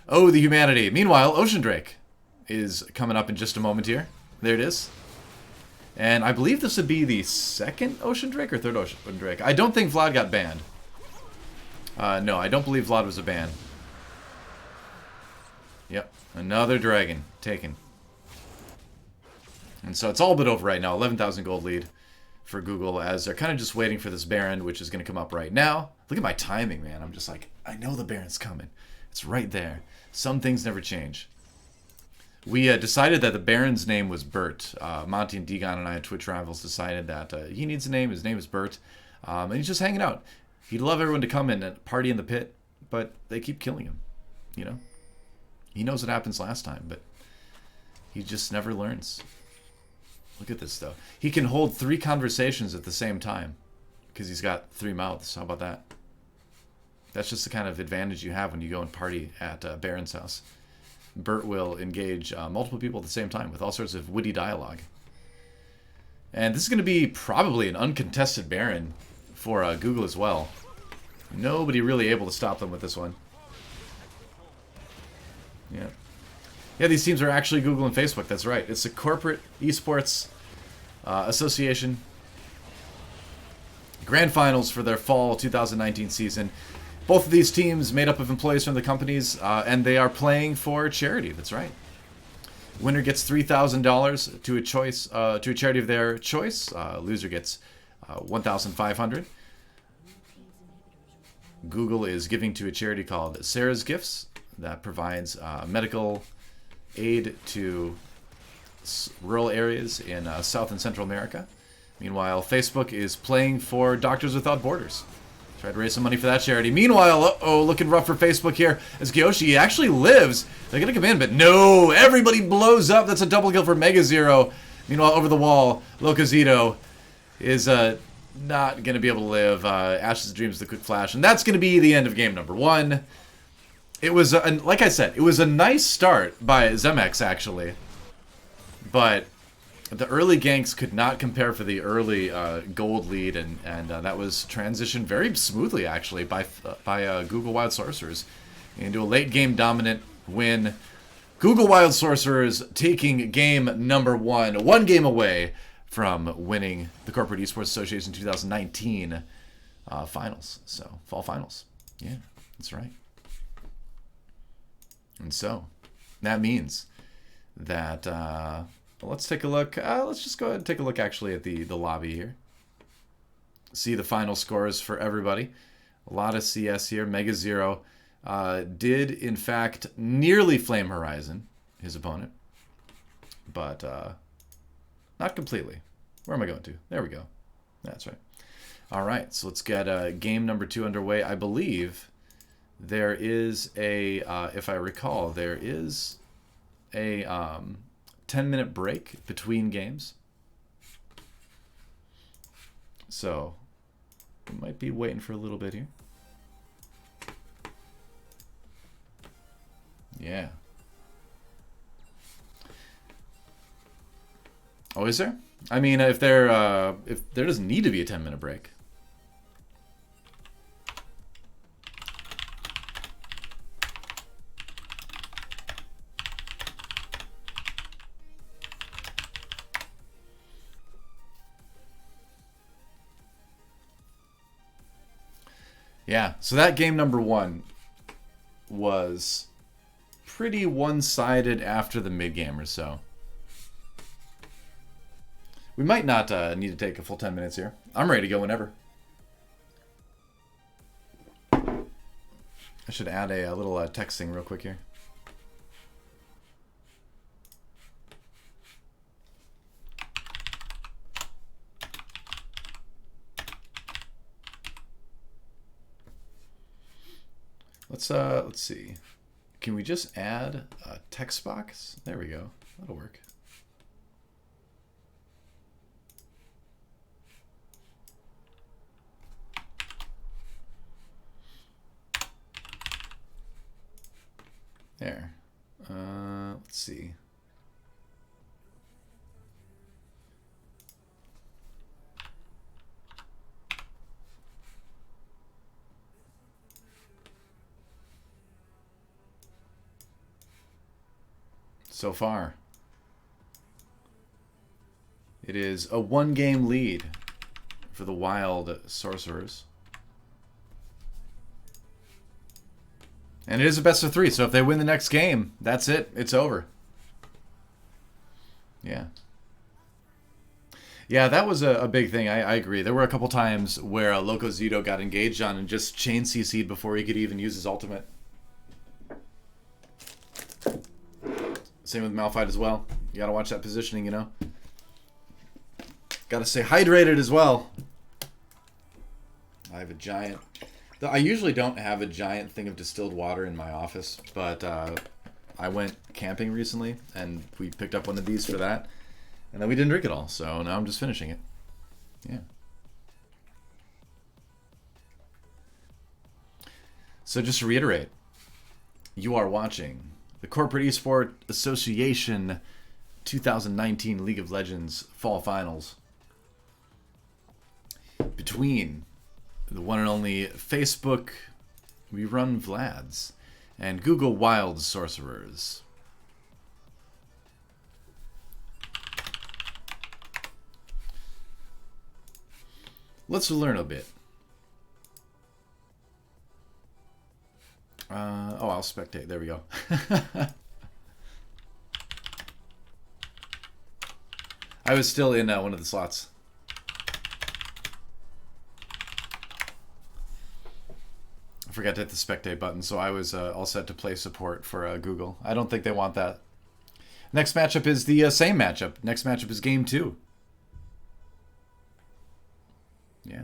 Oh, the humanity. Meanwhile, Ocean Drake is coming up in just a moment here. There it is. And I believe this would be the second Ocean Drake or third Ocean Drake. I don't think Vlad got banned. No, I don't believe Vlad was a ban. Yep, another dragon taken. And so it's all but over right now. 11,000 gold lead for Google as they're kind of just waiting for this Baron, which is going to come up right now. Look at my timing, man. I'm just like, I know the Baron's coming. It's right there. Some things never change. We decided that the Baron's name was Bert. Monty and Degon and I at Twitch Rivals decided that he needs a name. His name is Bert. And he's just hanging out. He'd love everyone to come in and party in the pit, but they keep killing him. You know? He knows what happens last time, but he just never learns. Look at this, though. He can hold 3 conversations at the same time because he's got 3 mouths. How about that? That's just the kind of advantage you have when you go and party at Baron's house. Bert will engage multiple people at the same time with all sorts of witty dialogue. And this is going to be probably an uncontested Baron for Google as well. Nobody really able to stop them with this one. Yeah. Yeah, these teams are actually Google and Facebook. That's right. It's a corporate esports association. Grand finals for their fall 2019 season. Both of these teams made up of employees from the companies, and they are playing for charity. That's right. Winner gets $3,000 to a choice to a charity of their choice. Loser gets $1,500. Google is giving to a charity called Sarah's Gifts that provides medical aid to rural areas in South and Central America. Meanwhile, Facebook is playing for Doctors Without Borders. Try to raise some money for that charity. Meanwhile, uh-oh, looking rough for Facebook here as Gyoshi actually lives. They're going to come in, but no, everybody blows up. That's a double kill for Mega Zero. Meanwhile, over the wall, Locazito is not going to be able to live. Ashes of Dreams, the quick flash. And that's going to be the end of game number 1. It was, like I said, it was a nice start by Zemex, actually. But the early ganks could not compare for the early gold lead, and that was transitioned very smoothly, actually, by Google Wild Sorcerers into a late game dominant win. Google Wild Sorcerers taking game number 1, 1 game away from winning the Corporate Esports Association 2019 finals. So, fall finals. Yeah, that's right. And so, that means that, well, let's take a look. Let's just go ahead and take a look, actually, at the lobby here. See the final scores for everybody. A lot of CS here. Mega Zero did, in fact, nearly flame Horizon, his opponent. But not completely. Where am I going to? There we go. That's right. All right, so let's get game number 2 underway. I believe there is a, if I recall, there is a 10-minute break between games. So we might be waiting for a little bit here. Yeah. Oh, is there? I mean, if there doesn't need to be a 10-minute break. Yeah, so that game number 1 was pretty one-sided after the mid-game or so. We might not need to take a full 10 minutes here. I'm ready to go whenever. I should add a little texting real quick here. Let's see. Can we just add a text box? There we go. That'll work. There. Let's see. So far, it is a 1-game lead for the Wild Sorcerers. And it is a best of 3, so if they win the next game, that's it. It's over. Yeah. Yeah, that was a big thing. I agree. There were a couple times where Loco Zito got engaged on and just chain CC'd before he could even use his ultimate. Same with Malphite as well. You gotta watch that positioning, you know. Gotta stay hydrated as well. I have a giant... I usually don't have a giant thing of distilled water in my office, but I went camping recently, and we picked up one of these for that. And then we didn't drink it all, so now I'm just finishing it. Yeah. So just to reiterate, you are watching the Corporate Esport Association 2019 League of Legends Fall Finals between the one and only Facebook We Run Vlads and Google Wild Sorcerers. Let's learn a bit. Oh, I'll spectate. There we go. I was still in one of the slots. I forgot to hit the spectate button, so I was all set to play support for Google. I don't think they want that. Next matchup is the same matchup. Next matchup is game 2. Yeah.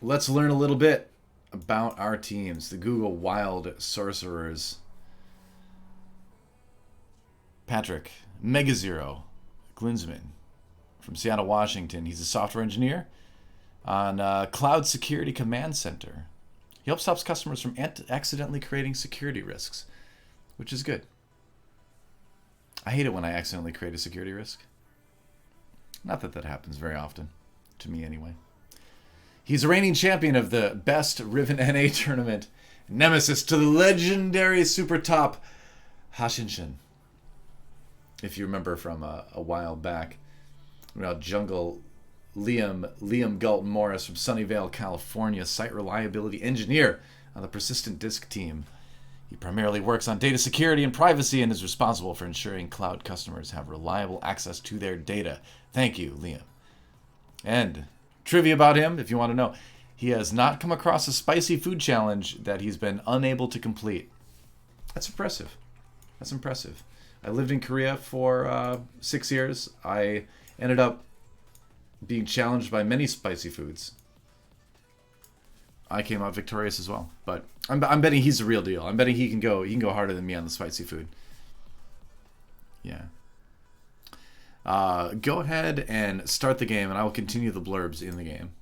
Let's learn a little bit about our teams. The Google Wild Sorcerers. Patrick, Mega Zero, Glinsman from Seattle, Washington. He's a software engineer on Cloud Security Command Center. He helps stops customers from accidentally creating security risks, which is good. I hate it when I accidentally create a security risk. Not that that happens very often, to me anyway. He's a reigning champion of the best Riven NA tournament, nemesis to the legendary super top Hashinshin. If you remember from a while back, Jungle Liam Galton Morris from Sunnyvale, California, site reliability engineer on the Persistent Disk team. He primarily works on data security and privacy and is responsible for ensuring cloud customers have reliable access to their data. Thank you, Liam. And trivia about him, if you want to know, he has not come across a spicy food challenge that he's been unable to complete. That's impressive. That's impressive. I lived in Korea for 6 years. I ended up being challenged by many spicy foods. I came out victorious as well. But I'm betting he's the real deal. I'm betting he can go harder than me on the spicy food. Yeah. Go ahead and start the game, and I will continue the blurbs in the game.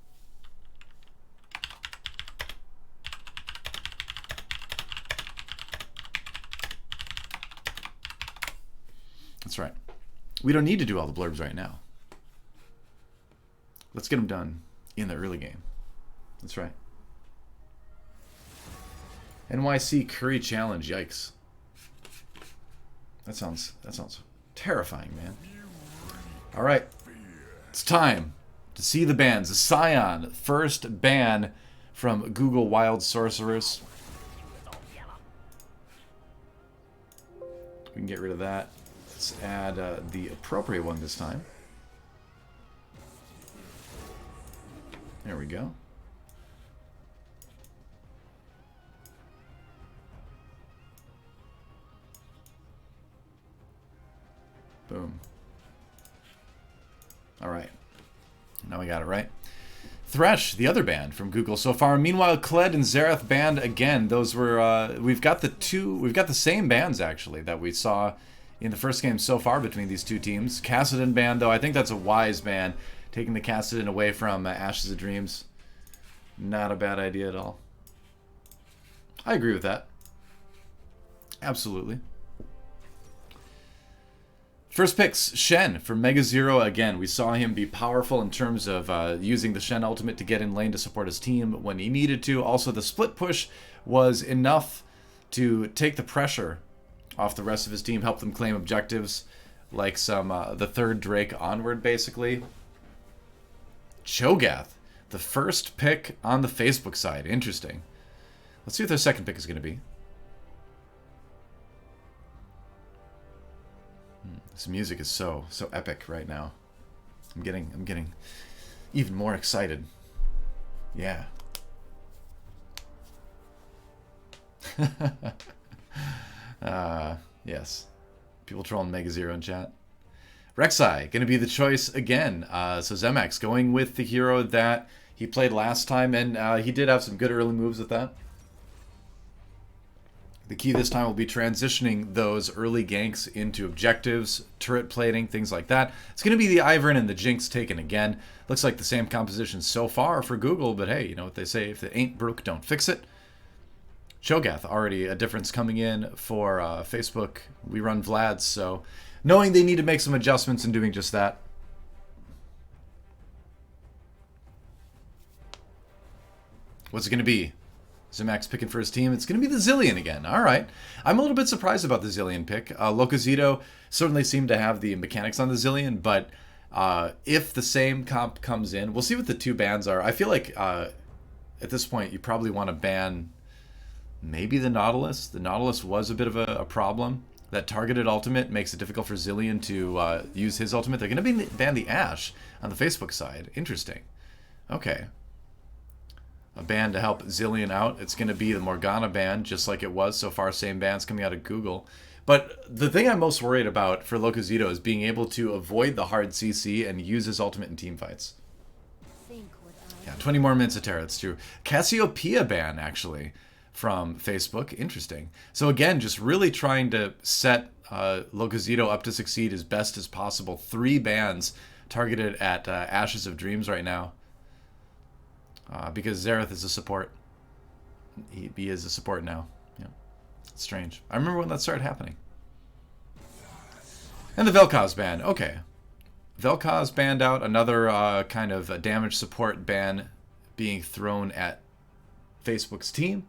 That's right. We don't need to do all the blurbs right now. Let's get them done in the early game. That's right. NYC Curry Challenge. Yikes. That sounds terrifying, man. All right. It's time to see the bans. Scion, first ban from Google Wild Sorcerers. We can get rid of that. Let's add the appropriate one this time. There we go. Boom. All right. Now we got it right. Thresh, the other band from Google so far. Meanwhile, Kled and Xerath banned again. Those were we've got the same bands actually that we saw in the first game so far between these two teams. Kassadin ban, though, I think that's a wise ban. Taking the Kassadin away from Ashes of Dreams. Not a bad idea at all. I agree with that. Absolutely. First picks, Shen for Mega Zero. Again, we saw him be powerful in terms of using the Shen ultimate to get in lane to support his team when he needed to. Also, the split push was enough to take the pressure off the rest of his team, help them claim objectives like some the third Drake onward, basically. Cho'Gath, the first pick on the Facebook side. Interesting. Let's see what their second pick is going to be. This music is so epic right now. I'm getting even more excited. Yeah. Yes. People trolling Mega Zero in chat. Rek'Sai, going to be the choice again. So Zemax going with the hero that he played last time, and he did have some good early moves with that. The key this time will be transitioning those early ganks into objectives, turret plating, things like that. It's going to be the Ivern and the Jinx taken again. Looks like the same composition so far for Google, but hey, you know what they say, if it ain't broke, don't fix it. Cho'Gath, already a difference coming in for Facebook. We run Vlads, so knowing they need to make some adjustments and doing just that. What's it going to be? Zemax picking for his team. It's going to be the Zilean again. All right. I'm a little bit surprised about the Zilean pick. Locozito certainly seemed to have the mechanics on the Zilean, but if the same comp comes in, we'll see what the two bans are. I feel like at this point you probably want to ban maybe the Nautilus. The Nautilus was a bit of a problem. That targeted ultimate makes it difficult for Zilean to use his ultimate. They're going to ban the Ashe on the Facebook side. Interesting. Okay. A ban to help Zilean out. It's going to be the Morgana ban, just like it was so far. Same bans coming out of Google. But the thing I'm most worried about for Locozito is being able to avoid the hard CC and use his ultimate in team fights. Yeah, 20 more minutes of Terra, that's true. Cassiopeia ban, actually, from Facebook. Interesting. So again, just really trying to set Locozito up to succeed as best as possible. 3 bans targeted at Ashes of Dreams right now. Because Xerath is a support. He is a support now. Yeah. It's strange. I remember when that started happening. And the Vel'Koz ban. Okay. Vel'Koz banned out. Another kind of a damage support ban being thrown at Facebook's team.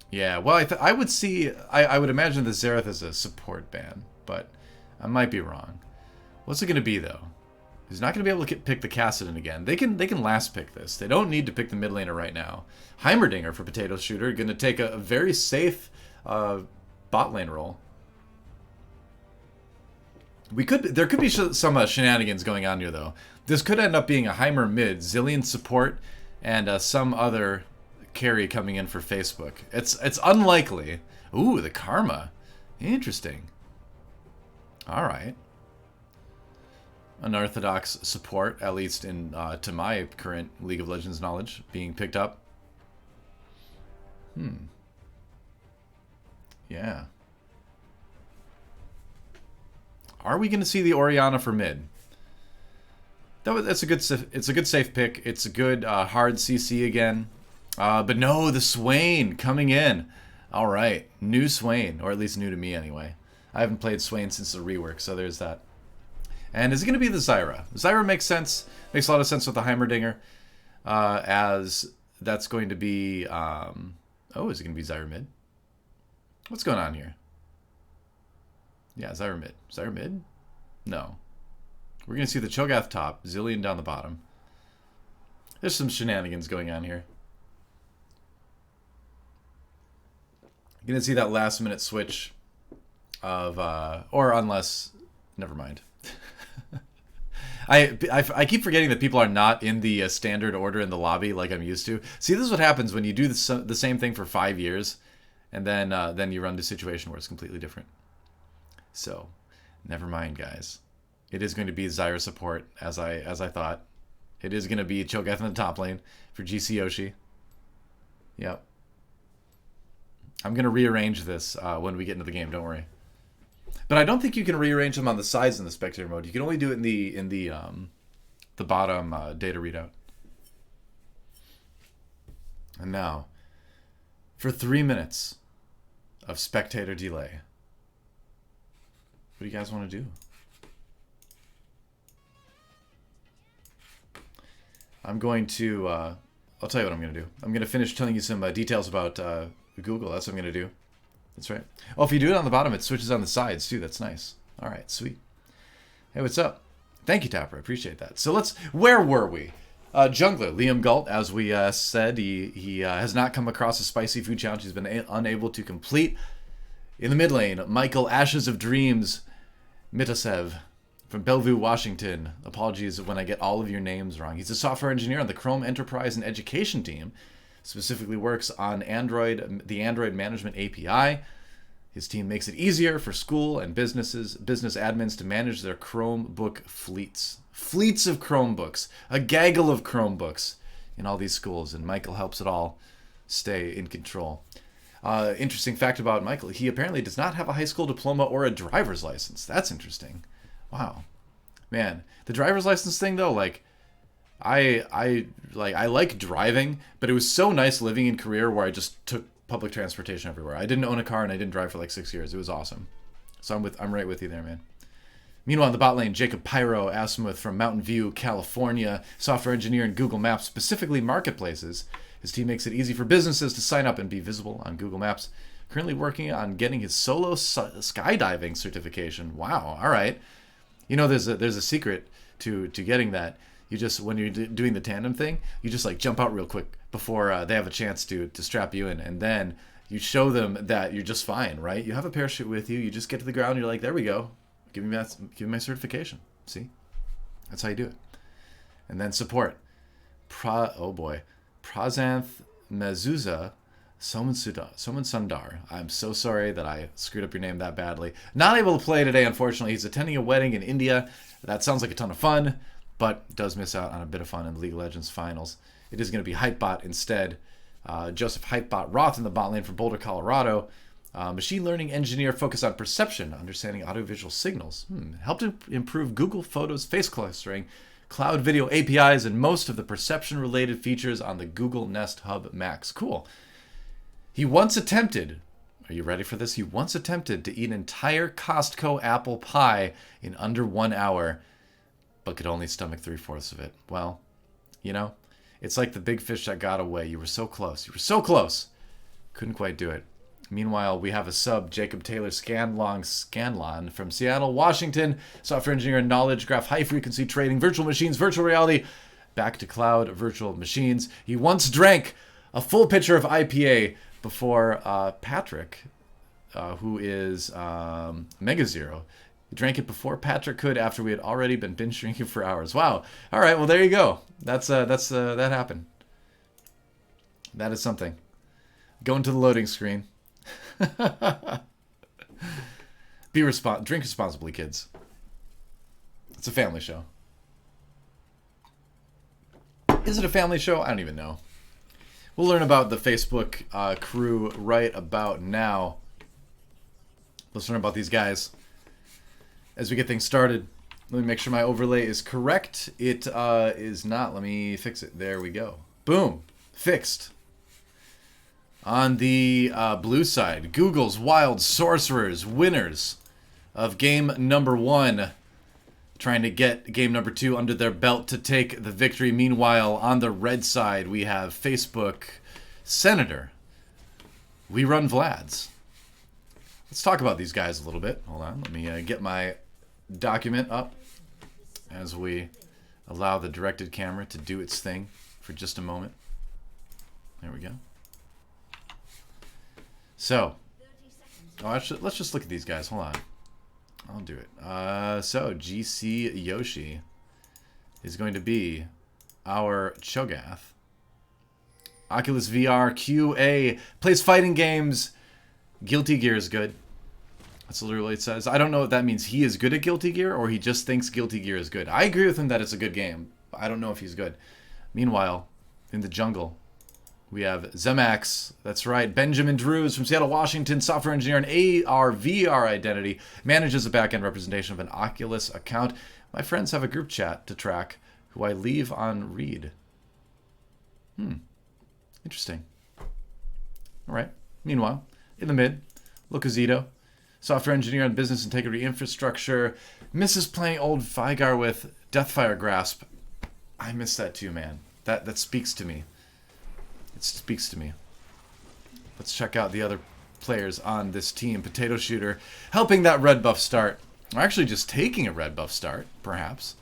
Yeah, well, I would see... I would imagine the Xerath is a support ban, but I might be wrong. What's it going to be, though? He's not going to be able to pick the Kassadin again. They can last pick this. They don't need to pick the mid laner right now. Heimerdinger for Potato Shooter, going to take a very safe bot lane role. There could be some shenanigans going on here, though. This could end up being a Heimer mid, Zillion support, and some other carry coming in for Facebook. It's unlikely. Ooh, the Karma. Interesting. All right. Unorthodox support, at least in to my current League of Legends knowledge, being picked up. Yeah. Are we going to see the Orianna for mid? It's a good safe pick. It's a good hard CC again. But no, the Swain coming in. All right, new Swain, or at least new to me anyway. I haven't played Swain since the rework, so there's that. And is it going to be the Zyra? Zyra makes sense. Makes a lot of sense with the Heimerdinger, as that's going to be. Oh, is it going to be Zyra mid? What's going on here? Yeah, Zyra mid. Zyra mid? No. We're going to see the Cho'Gath top, Zillion down the bottom. There's some shenanigans going on here. You're going to see that last minute switch of, or unless, never mind. I keep forgetting that people are not in the standard order in the lobby like I'm used to. See, this is what happens when you do the same thing for 5 years, and then you run into a situation where it's completely different. So, never mind, guys. It is going to be Zyra support, as I thought. It is going to be Cho'Gath in the top lane for GC Yoshi. Yep. I'm going to rearrange this when we get into the game, don't worry. But I don't think you can rearrange them on the sides in the spectator mode. You can only do it in the bottom data readout. And now, for 3 minutes of spectator delay. What do you guys want to do? I'm going to, I'll tell you what I'm going to do. I'm going to finish telling you some details about Google. That's what I'm going to do. That's right. Oh, if you do it on the bottom, it switches on the sides too. That's nice. All right, sweet. Hey, what's up? Thank you, Tapper. I appreciate that. So where were we? Jungler, Liam Galt, as we said, he has not come across a spicy food challenge he's been unable to complete. In the mid lane, Michael Ashes of Dreams, Mitasev, from Bellevue, Washington. Apologies when I get all of your names wrong. He's a software engineer on the Chrome Enterprise and Education team. Specifically works on the Android Management API. His team makes it easier for school and business admins to manage their Chromebook fleets. Fleets of Chromebooks. A gaggle of Chromebooks in all these schools. And Michael helps it all stay in control. Interesting fact about Michael. He apparently does not have a high school diploma or a driver's license. That's interesting. Wow. Man, the driver's license thing though, like, I like driving, but it was so nice living in Korea where I just took public transportation everywhere. I didn't own a car and I didn't drive for like 6 years. It was awesome. So I'm right with you there, man. Meanwhile, in the bot lane, Jacob Pyro Azimuth from Mountain View, California, software engineer in Google Maps, specifically marketplaces. His team makes it easy for businesses to sign up and be visible on Google Maps. Currently working on getting his solo skydiving certification. Wow, all right. You know, there's a secret to getting that. You just, when you're doing the tandem thing, you just like jump out real quick before they have a chance to strap you in, and then you show them that you're just fine, right? You have a parachute with you. You just get to the ground. You're like, there we go. Give me my certification. See, that's how you do it. And then support. Oh boy, Prashanth Mezuzah Soman Sundar. I'm so sorry that I screwed up your name that badly. Not able to play today, unfortunately. He's attending a wedding in India. That sounds like a ton of fun, but does miss out on a bit of fun in the League of Legends finals. It is going to be Hypebot instead. Joseph Hypebot Roth in the bot lane from Boulder, Colorado. Machine learning engineer focused on perception, understanding audiovisual signals. Helped improve Google Photos face clustering, cloud video APIs, and most of the perception-related features on the Google Nest Hub Max. Cool. He once attempted, are you ready for this? He once attempted to eat an entire Costco apple pie in under 1 hour, but could only stomach 3/4 of it. Well, you know, it's like the big fish that got away. You were so close. You were so close. Couldn't quite do it. Meanwhile, we have a sub, Jacob Taylor Scanlon from Seattle, Washington. Software engineer, knowledge graph, high-frequency trading, virtual machines, virtual reality, back to cloud, virtual machines. He once drank a full pitcher of IPA before Patrick, who is Mega Zero, We drank it before Patrick could after we had already been binge drinking for hours. Wow. All right, well, there you go. That happened. That is something. Going to the loading screen. Drink responsibly, kids. It's a family show. Is it a family show? I don't even know. We'll learn about the Facebook crew right about now. Let's learn about these guys as we get things started. Let me make sure my overlay is correct. It is not. Let me fix it. There we go. Boom. Fixed. On the blue side, Google's Wild Sorcerers, winners of game number 1. Trying to get game number 2 under their belt to take the victory. Meanwhile, on the red side, we have Facebook Senator. We run Vlads. Let's talk about these guys a little bit. Hold on. Let me get my document up as we allow the directed camera to do its thing for just a moment. There we go. So, actually, let's just look at these guys. Hold on. I'll do it. So, GC Yoshi is going to be our Cho'Gath. Oculus VR QA plays fighting games. Guilty Gear is good. That's literally what it says. I don't know if that means he is good at Guilty Gear or he just thinks Guilty Gear is good. I agree with him that it's a good game. I don't know if he's good. Meanwhile, in the jungle, we have Zemax, that's right, Benjamin Drews from Seattle, Washington, software engineer and AR/VR identity, manages a back-end representation of an Oculus account. My friends have a group chat to track who I leave on read. Interesting. All right. Meanwhile, in the mid, Lucasito, software engineer on business integrity infrastructure, misses playing old Fygar with Deathfire Grasp. I miss that too, man. That speaks to me. It speaks to me. Let's check out the other players on this team. Potato Shooter helping that red buff start. Or actually just taking a red buff start, perhaps.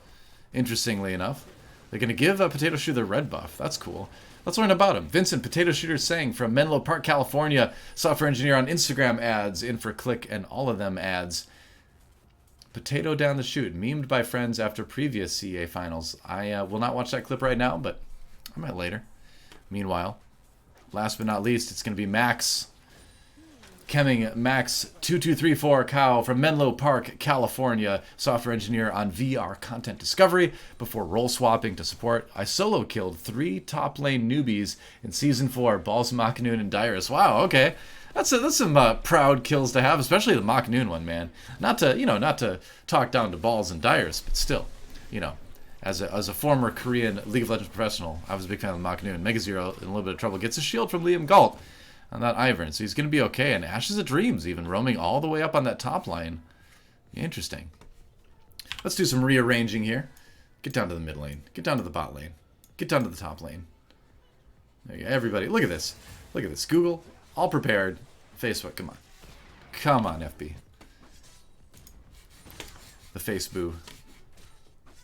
Interestingly enough. They're going to give a Potato Shooter the red buff. That's cool. Let's learn about him. Vincent, Potato Shooter saying from Menlo Park, California. Software engineer on Instagram ads, in for click and all of them ads. Potato down the chute. Memed by friends after previous CEA finals. I will not watch that clip right now, but I might later. Meanwhile, last but not least, it's going to be Max. Kemming Max 2234 Cow from Menlo Park, California. Software engineer on VR content discovery. Before role swapping to support, I solo killed 3 top lane newbies in Season 4. Balls, Machnoon, and Dyrus. Wow, okay. That's some proud kills to have, especially the Machnoon one, man. Not to talk down to Balls and Dyrus, but still, as a former Korean League of Legends professional, I was a big fan of Machnoon. Mega Zero in a little bit of trouble. Gets a shield from Liam Galt on that Ivern, so he's going to be okay. And Ashes of Dreams even roaming all the way up on that top line. Interesting. Let's do some rearranging here. Get down to the mid lane. Get down to the bot lane. Get down to the top lane. There you go. Everybody, look at this. Look at this. Google, all prepared. Facebook, come on. Come on, FB. The face boo.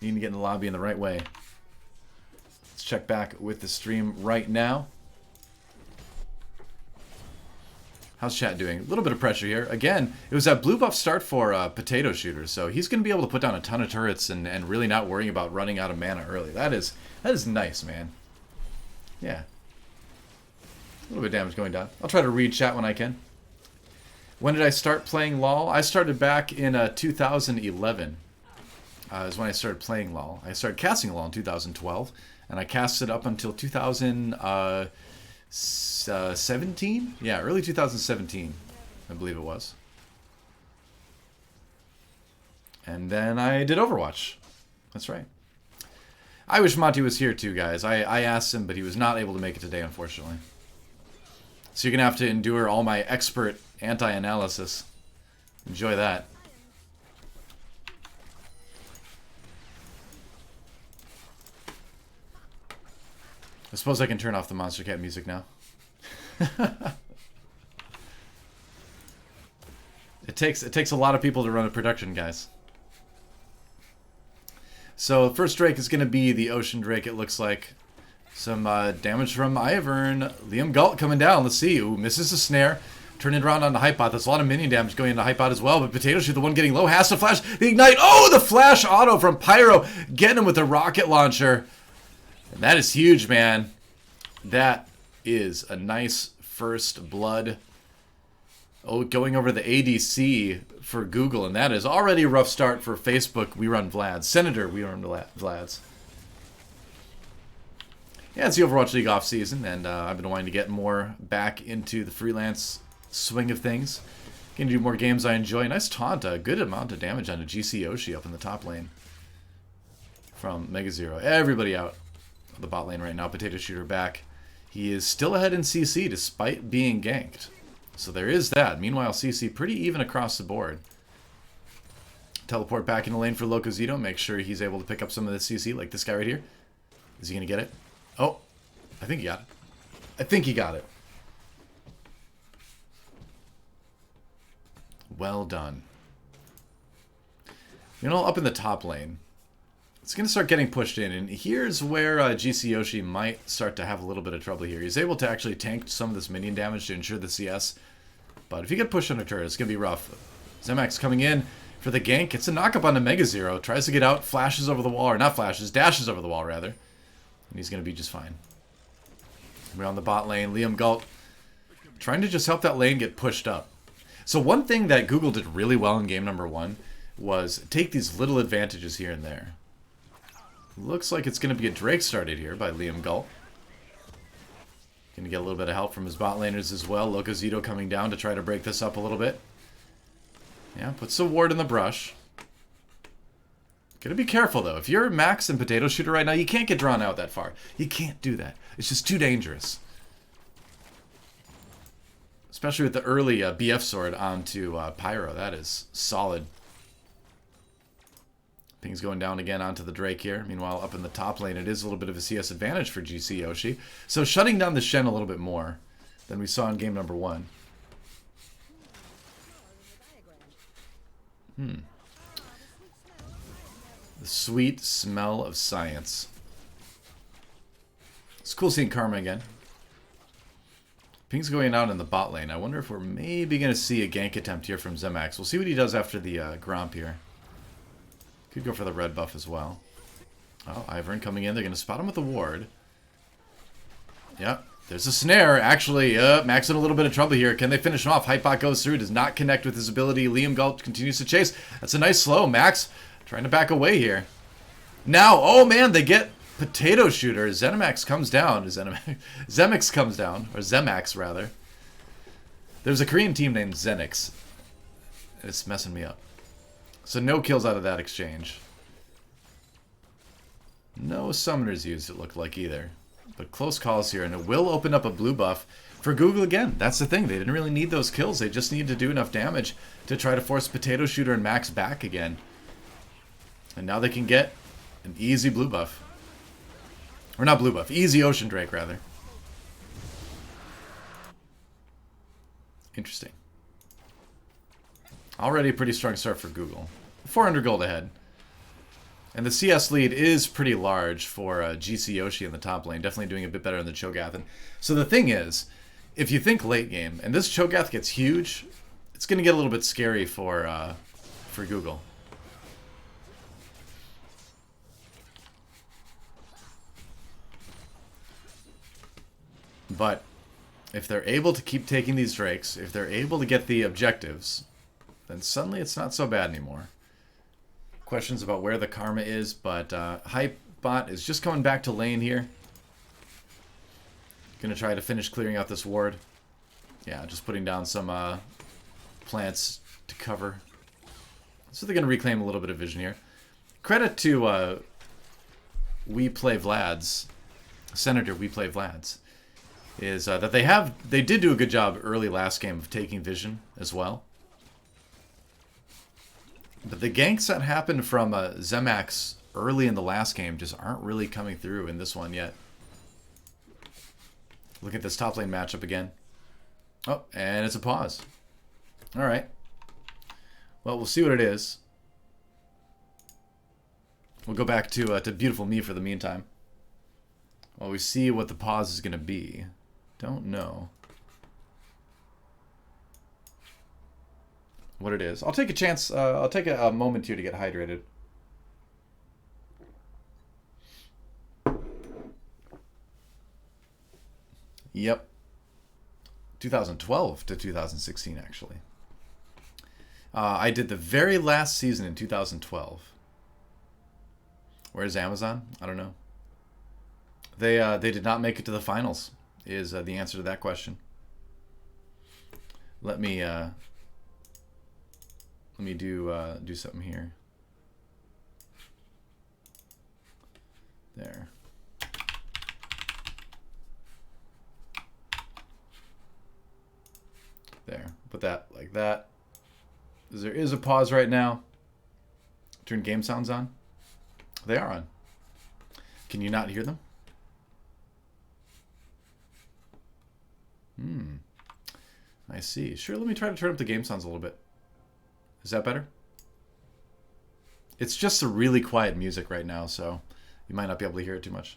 Need to get in the lobby in the right way. Let's check back with the stream right now. How's chat doing? A little bit of pressure here. Again, it was that blue buff start for Potato Shooter, so he's going to be able to put down a ton of turrets and really not worrying about running out of mana early. That is nice, man. Yeah. A little bit of damage going down. I'll try to read chat when I can. When did I start playing LoL? I started back in 2011. Is when I started playing LoL. I started casting LoL in 2012, and I casted up until 2017? Yeah, early 2017, I believe it was. And then I did Overwatch. That's right. I wish Monty was here too, guys. I asked him, but he was not able to make it today, unfortunately. So you're going to have to endure all my expert anti-analysis. Enjoy that. I suppose I can turn off the Monster Cat music now. It takes a lot of people to run a production, guys. So first Drake is going to be the Ocean Drake, it looks like. Some damage from Ivern. Liam Galt coming down. Let's see. Ooh, misses the snare. Turn it around on the Hypebot. That's a lot of minion damage going into Hypebot as well. But Potato Shoot, the one getting low, has to flash the Ignite. Oh, the flash auto from Pyro. Getting him with the rocket launcher. And that is huge, man. That is a nice first blood. Oh, going over the ADC for Google. And that is already a rough start for Facebook. We run Vlads. Senator, we run Vlads. Yeah, it's the Overwatch League off season, and I've been wanting to get more back into the freelance swing of things. Going to do more games I enjoy. Nice taunt, a good amount of damage on a GC Yoshi up in the top lane from Mega Zero. Everybody out of the bot lane right now. Potato Shooter back. He is still ahead in CC despite being ganked. So there is that. Meanwhile, CC pretty even across the board. Teleport back in the lane for Locozito. Make sure he's able to pick up some of the CC, like this guy right here. Is he going to get it? Oh, I think he got it. I think he got it. Well done. You know, up in the top lane, it's going to start getting pushed in. And here's where GC Yoshi might start to have a little bit of trouble here. He's able to actually tank some of this minion damage to ensure the CS. But if you get pushed on a turret, it's going to be rough. Zemax coming in for the gank. It's a knockup on the Mega Zero. Tries to get out, flashes over the wall. Or not flashes, dashes over the wall, rather. And he's going to be just fine. We're on the bot lane. Liam Galt trying to just help that lane get pushed up. So one thing that Google did really well in game number 1 was take these little advantages here and there. Looks like it's going to be a Drake started here by Liam Galt. Going to get a little bit of help from his bot laners as well. Locozito coming down to try to break this up a little bit. Yeah, puts a ward in the brush. Gotta be careful, though. If you're Max and Potato Shooter right now, you can't get drawn out that far. You can't do that. It's just too dangerous. Especially with the early BF sword onto Pyro. That is solid. Things going down again onto the Drake here. Meanwhile, up in the top lane, it is a little bit of a CS advantage for GC Yoshi. So shutting down the Shen a little bit more than we saw in game number 1. The sweet smell of science. It's cool seeing Karma again. Ping's going out in the bot lane. I wonder if we're maybe going to see a gank attempt here from Zemax. We'll see what he does after the Gromp here. Could go for the red buff as well. Oh, Ivern coming in. They're going to spot him with the ward. Yep. There's a snare. Actually, Max in a little bit of trouble here. Can they finish him off? Hypebot goes through. Does not connect with his ability. Liam Galt continues to chase. That's a nice slow. Max trying to back away here. Now, oh man, they get Potato Shooter. Zenimax comes down. Zemix comes down. Or Zemax, rather. There's a Korean team named Zenix. It's messing me up. So no kills out of that exchange. No summoners used, it looked like, either. But close calls here, and it will open up a blue buff for Google again. That's the thing. They didn't really need those kills. They just needed to do enough damage to try to force Potato Shooter and Max back again. And now they can get an easy blue buff. Or not blue buff. Easy Ocean Drake, rather. Interesting. Already a pretty strong start for Google. 400 gold ahead. And the CS lead is pretty large for GC Yoshi in the top lane. Definitely doing a bit better in the Cho'Gath. So the thing is, if you think late game, and this Cho'Gath gets huge, it's going to get a little bit scary for Google. But if they're able to keep taking these Drakes, if they're able to get the objectives, then suddenly it's not so bad anymore. Questions about where the Karma is, but Hypebot is just coming back to lane here. Gonna try to finish clearing out this ward. Yeah, just putting down some plants to cover. So they're gonna reclaim a little bit of vision here. Credit to We Play Vlads, Senator We Play Vlads, is that they did do a good job early last game of taking vision as well. But the ganks that happened from Zemax early in the last game just aren't really coming through in this one yet. Look at this top lane matchup again. Oh, and it's a pause. Alright. Well, we'll see what it is. We'll go back to beautiful me for the meantime. While we see what the pause is going to be. Don't know. what it is. I'll take a chance. I'll take a moment here to get hydrated. Yep. 2012 to 2016, actually. I did the very last season in 2012. Where's Amazon? I don't know. They did not make it to the finals, is the answer to that question. Let me do something here. There. There. Put that like that. There is a pause right now. Turn game sounds on. They are on. Can you not hear them? I see. Sure, let me try to turn up the game sounds a little bit. Is that better? It's just a really quiet music right now, so you might not be able to hear it too much.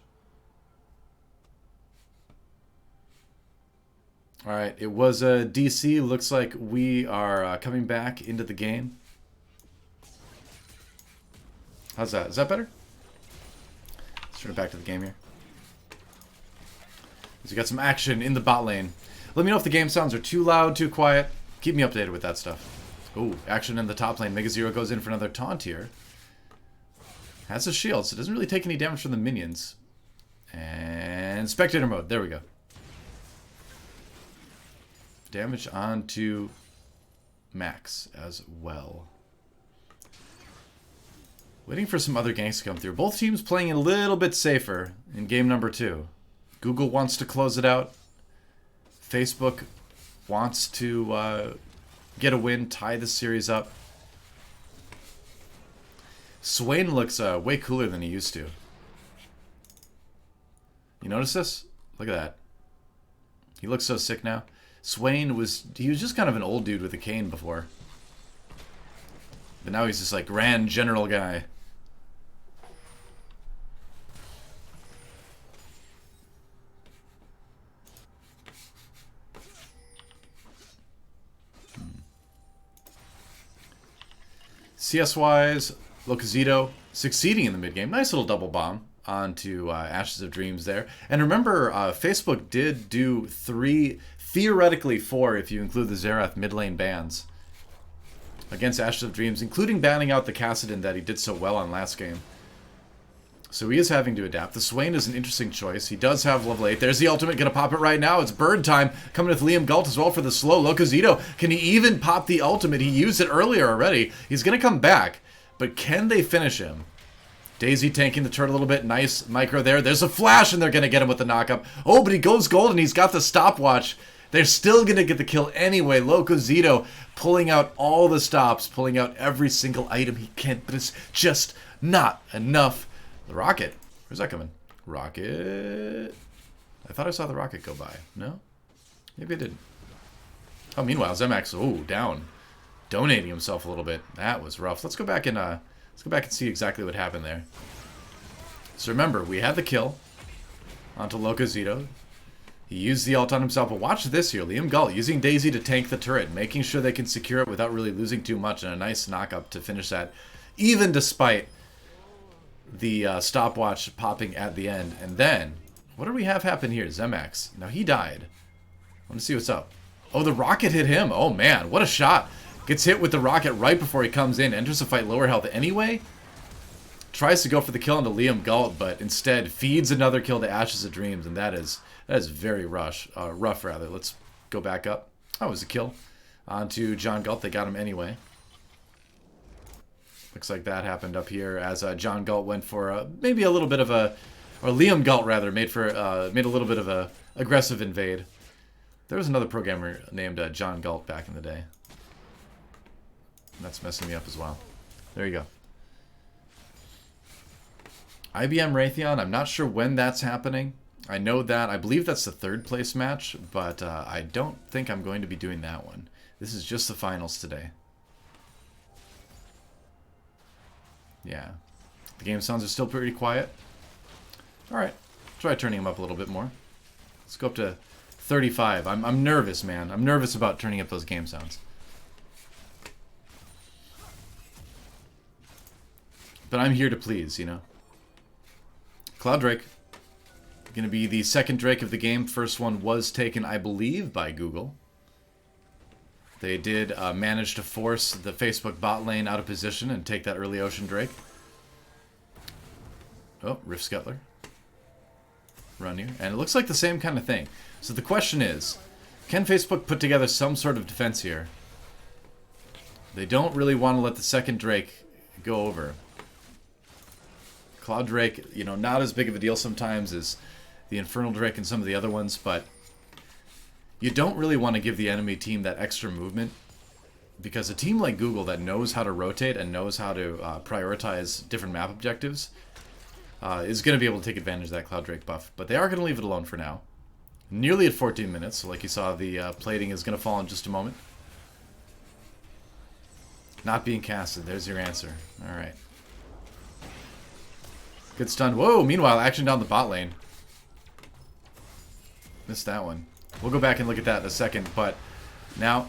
All right, it was a DC. Looks like we are coming back into the game. How's that? Is that better? Let's turn it back to the game here. So we got some action in the bot lane. Let me know if the game sounds are too loud, too quiet. Keep me updated with that stuff. Ooh, action in the top lane. Mega Zero goes in for another taunt here. Has a shield, so it doesn't really take any damage from the minions. And spectator mode. There we go. Damage onto Max as well. Waiting for some other ganks to come through. Both teams playing a little bit safer in game number 2. Google wants to close it out. Facebook wants to get a win, tie the series up. Swain looks way cooler than he used to. You notice this? Look at that. He looks so sick now. Swain was just kind of an old dude with a cane before. But now he's this like grand general guy. CS-wise, Locazito succeeding in the mid-game. Nice little double bomb onto Ashes of Dreams there. And remember, Facebook did do 3, theoretically 4, if you include the Xerath mid lane bans against Ashes of Dreams, including banning out the Kassadin that he did so well on last game. So he is having to adapt. The Swain is an interesting choice. He does have level 8. There's the ultimate. Gonna pop it right now. It's bird time. Coming with Liam Galt as well for the slow. Locazito, can he even pop the ultimate? He used it earlier already. He's gonna come back. But can they finish him? Daisy tanking the turret a little bit. Nice micro there. There's a flash, and they're gonna get him with the knockup. Oh, but he goes gold, and he's got the stopwatch. They're still gonna get the kill anyway. Locazito pulling out all the stops, pulling out every single item he can, but it's just not enough. The rocket. Where's that coming? Rocket. I thought I saw the rocket go by. No? Maybe I didn't. Oh, meanwhile, Zemax, down. Donating himself a little bit. That was rough. Let's go back and see exactly what happened there. So remember, we had the kill onto Locazito. He used the ult on himself, but watch this here. Liam Galt using Daisy to tank the turret, making sure they can secure it without really losing too much, and a nice knock-up to finish that, even despite the stopwatch popping at the end. And then, what do we have happen here? Zemax. Now, he died. I want to see what's up. Oh, the rocket hit him. Oh, man. What a shot. Gets hit with the rocket right before he comes in. Enters the fight lower health anyway. Tries to go for the kill into Liam Galt, but instead feeds another kill to Ashes of Dreams. And that is very rough. Let's go back up. Oh, it was a kill. Onto John Galt. They got him anyway. Looks like that happened up here as John Galt went for maybe a little bit of a, or Liam Galt rather, made a little bit of a aggressive invade. There was another programmer named John Galt back in the day. That's messing me up as well. There you go. IBM Raytheon, I'm not sure when that's happening. I know that, I believe that's the 3rd place match, but I don't think I'm going to be doing that one. This is just the finals today. Yeah. The game sounds are still pretty quiet. Alright. Try turning them up a little bit more. Let's go up to 35. I'm nervous, man. I'm nervous about turning up those game sounds. But I'm here to please, you know. Cloud Drake. Going to be the second Drake of the game. First one was taken, I believe, by Google. They did manage to force the Facebook bot lane out of position and take that early Ocean Drake. Oh, Rift Scuttler. Run here. And it looks like the same kind of thing. So the question is, can Facebook put together some sort of defense here? They don't really want to let the second Drake go over. Cloud Drake, you know, not as big of a deal sometimes as the Infernal Drake and some of the other ones, but you don't really want to give the enemy team that extra movement, because a team like Google that knows how to rotate and knows how to prioritize different map objectives is going to be able to take advantage of that Cloud Drake buff. But they are going to leave it alone for now. Nearly at 14 minutes, so like you saw, the plating is going to fall in just a moment. Not being casted, there's your answer. Alright. Good stun. Whoa, meanwhile, action down the bot lane. Missed that one. We'll go back and look at that in a second, but now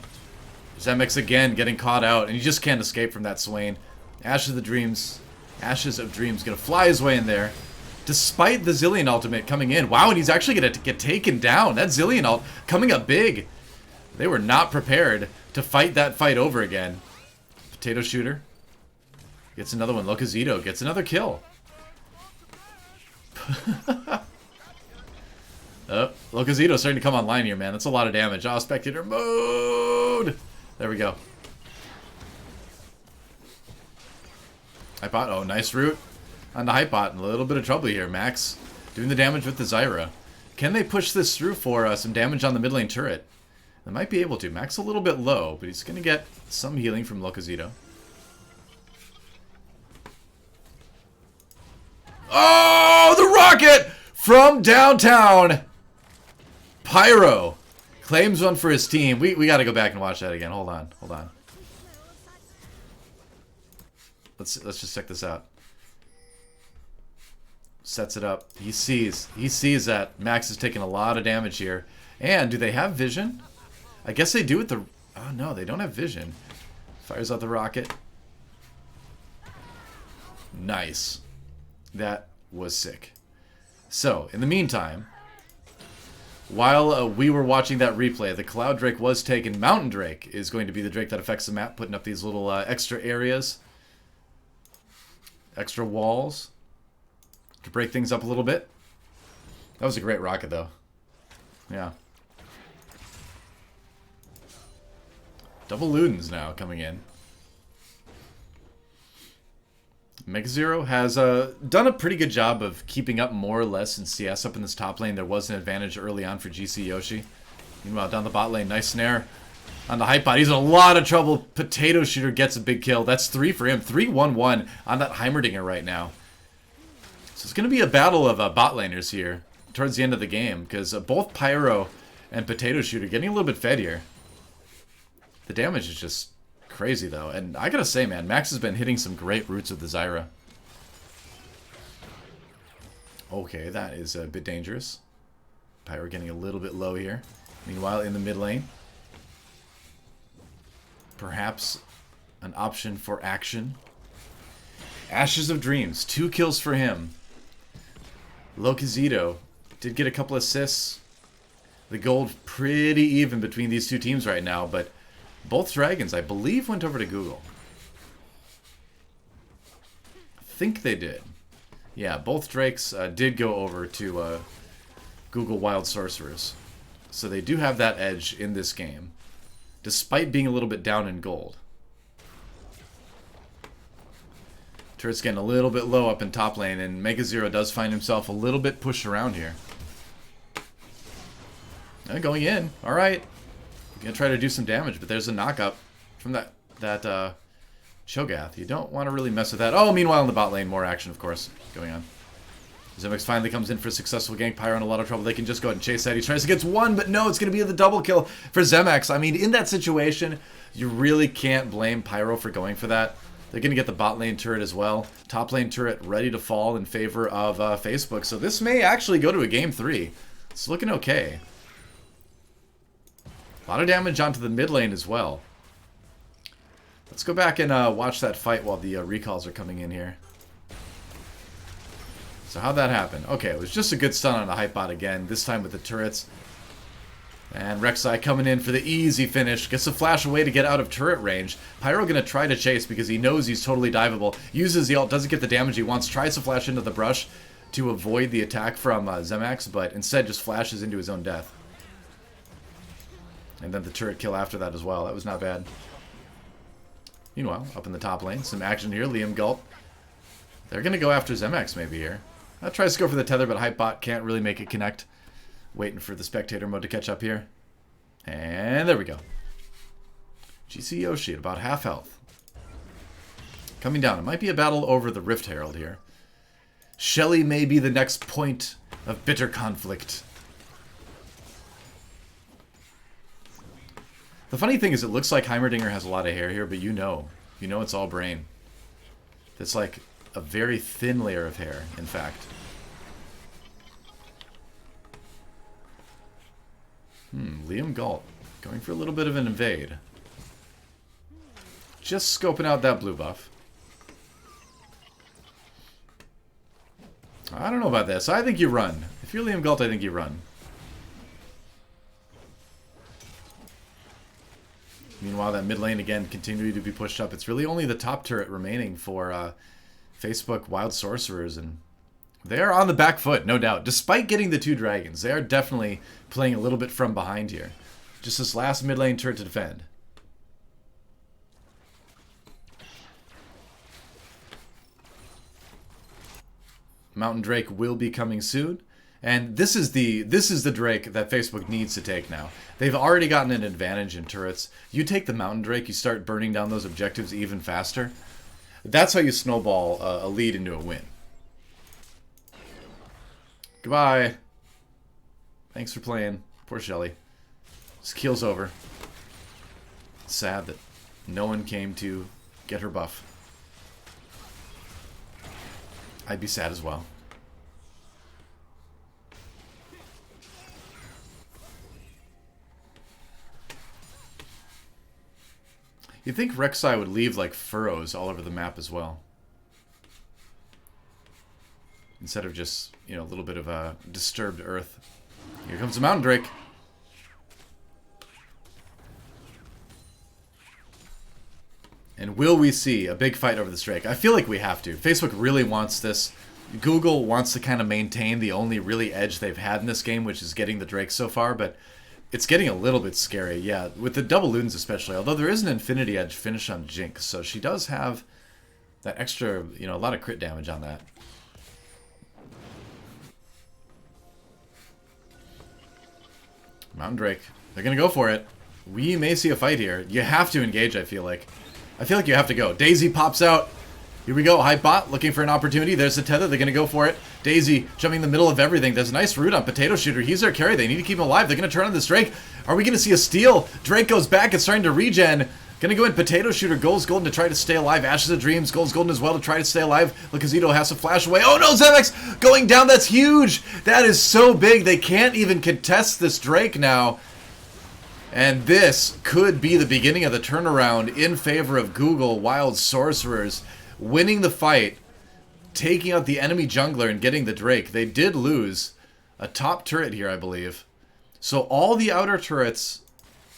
Zemix again getting caught out, and you just can't escape from that Swain. Ashes of Dreams gonna fly his way in there, despite the Zillion ultimate coming in. Wow, and he's actually gonna get taken down. That Zillion ult coming up big. They were not prepared to fight that fight over again. Potato Shooter gets another one. Locazito gets another kill. Locazito's starting to come online here, man. That's a lot of damage. Oh, spectator mode! There we go. Hypot. Oh, nice route on the Hypot. A little bit of trouble here. Max doing the damage with the Zyra. Can they push this through for some damage on the mid lane turret? They might be able to. Max a little bit low, but he's going to get some healing from Locazito. Oh, the rocket from downtown! Pyro claims one for his team. We got to go back and watch that again. Hold on. Let's just check this out. Sets it up. He sees that Max is taking a lot of damage here. And do they have vision? I guess they do with the... Oh no, they don't have vision. Fires out the rocket. Nice. That was sick. So, in the meantime, while we were watching that replay, the Cloud Drake was taken. Mountain Drake is going to be the Drake that affects the map, putting up these little extra areas. Extra walls. To break things up a little bit. That was a great rocket, though. Yeah. Double Ludens now coming in. MegaZero has done a pretty good job of keeping up more or less in CS up in this top lane. There was an advantage early on for GC Yoshi. Meanwhile, down the bot lane, nice snare on the Hypebot. He's in a lot of trouble. Potato Shooter gets a big kill. That's 3 for him. 3-1-1 on that Heimerdinger right now. So it's going to be a battle of bot laners here towards the end of the game, because both Pyro and Potato Shooter getting a little bit fed here. The damage is just crazy, though. And I gotta say, man, Max has been hitting some great routes with the Zyra. Okay, that is a bit dangerous. Pyro getting a little bit low here. Meanwhile, in the mid lane, perhaps an option for action. Ashes of Dreams, 2 kills for him. Locazito did get a couple assists. The gold pretty even between these two teams right now, but both dragons, I believe, went over to Google. I think they did. Yeah, both Drakes did go over to Google Wild Sorcerers. So they do have that edge in this game, despite being a little bit down in gold. Turret's getting a little bit low up in top lane, and MegaZero does find himself a little bit pushed around here. Going in. Alright. Gonna try to do some damage, but there's a knock-up from that Cho'Gath. You don't want to really mess with that. Oh, meanwhile in the bot lane, more action, of course, going on. Zemix finally comes in for a successful gank. Pyro in a lot of trouble. They can just go ahead and chase that. He tries to get one, but no, it's going to be the double kill for Zemex. I mean, in that situation, you really can't blame Pyro for going for that. They're going to get the bot lane turret as well. Top lane turret ready to fall in favor of Facebook. So this may actually go to a game 3. It's looking okay. A lot of damage onto the mid lane as well. Let's go back and watch that fight while the recalls are coming in here. So how'd that happen? Okay, it was just a good stun on the hype bot again, this time with the turrets. And Rek'Sai coming in for the easy finish. Gets a flash away to get out of turret range. Pyro going to try to chase because he knows he's totally diveable. Uses the ult, doesn't get the damage he wants. Tries to flash into the brush to avoid the attack from Zemax, but instead just flashes into his own death. And then the turret kill after that as well. That was not bad. Meanwhile, up in the top lane, some action here. Liam Gult. They're going to go after Zemax maybe here. Tries to go for the tether, but Hypebot can't really make it connect. Waiting for the spectator mode to catch up here. And there we go. GC Yoshi at about half health. Coming down. It might be a battle over the Rift Herald here. Shelly may be the next point of bitter conflict. The funny thing is it looks like Heimerdinger has a lot of hair here, but you know it's all brain. It's like a very thin layer of hair, in fact. Liam Galt going for a little bit of an invade. Just scoping out that blue buff. I don't know about this. I think you run. If you're Liam Galt, I think you run. Meanwhile, that mid lane again continuing to be pushed up. It's really only the top turret remaining for Facebook Wild Sorcerers, and they are on the back foot, no doubt. Despite getting the 2 dragons, they are definitely playing a little bit from behind here. Just this last mid lane turret to defend. Mountain Drake will be coming soon. And this is the Drake that Facebook needs to take now. They've already gotten an advantage in turrets. You take the Mountain Drake, you start burning down those objectives even faster. That's how you snowball a lead into a win. Goodbye. Thanks for playing. Poor Shelly. This keel's over. It's sad that no one came to get her buff. I'd be sad as well. You'd think Rek'Sai would leave like furrows all over the map as well. Instead of just, a little bit of a disturbed earth. Here comes the Mountain Drake. And will we see a big fight over this Drake? I feel like we have to. Facebook really wants this. Google wants to kind of maintain the only really edge they've had in this game, which is getting the Drake so far, but it's getting a little bit scary, yeah. With the double loons especially, although there is an Infinity Edge finish on Jinx, so she does have that extra, a lot of crit damage on that. Mountain Drake. They're going to go for it. We may see a fight here. You have to engage, I feel like. I feel like you have to go. Daisy pops out. Here we go. Hype bot looking for an opportunity. There's the tether. They're going to go for it. Daisy jumping in the middle of everything. There's a nice root on Potato Shooter. He's their carry. They need to keep him alive. They're going to turn on this Drake. Are we going to see a steal? Drake goes back. It's starting to regen. Going to go in. Potato Shooter. Gold's Golden to try to stay alive. Ashes of Dreams. Gold's Golden as well to try to stay alive. Lakazito has to flash away. Oh no, Zemex going down. That's huge. That is so big. They can't even contest this Drake now. And this could be the beginning of the turnaround in favor of Google Wild Sorcerers. Winning the fight, taking out the enemy jungler and getting the Drake. They did lose a top turret here, I believe. So all the outer turrets,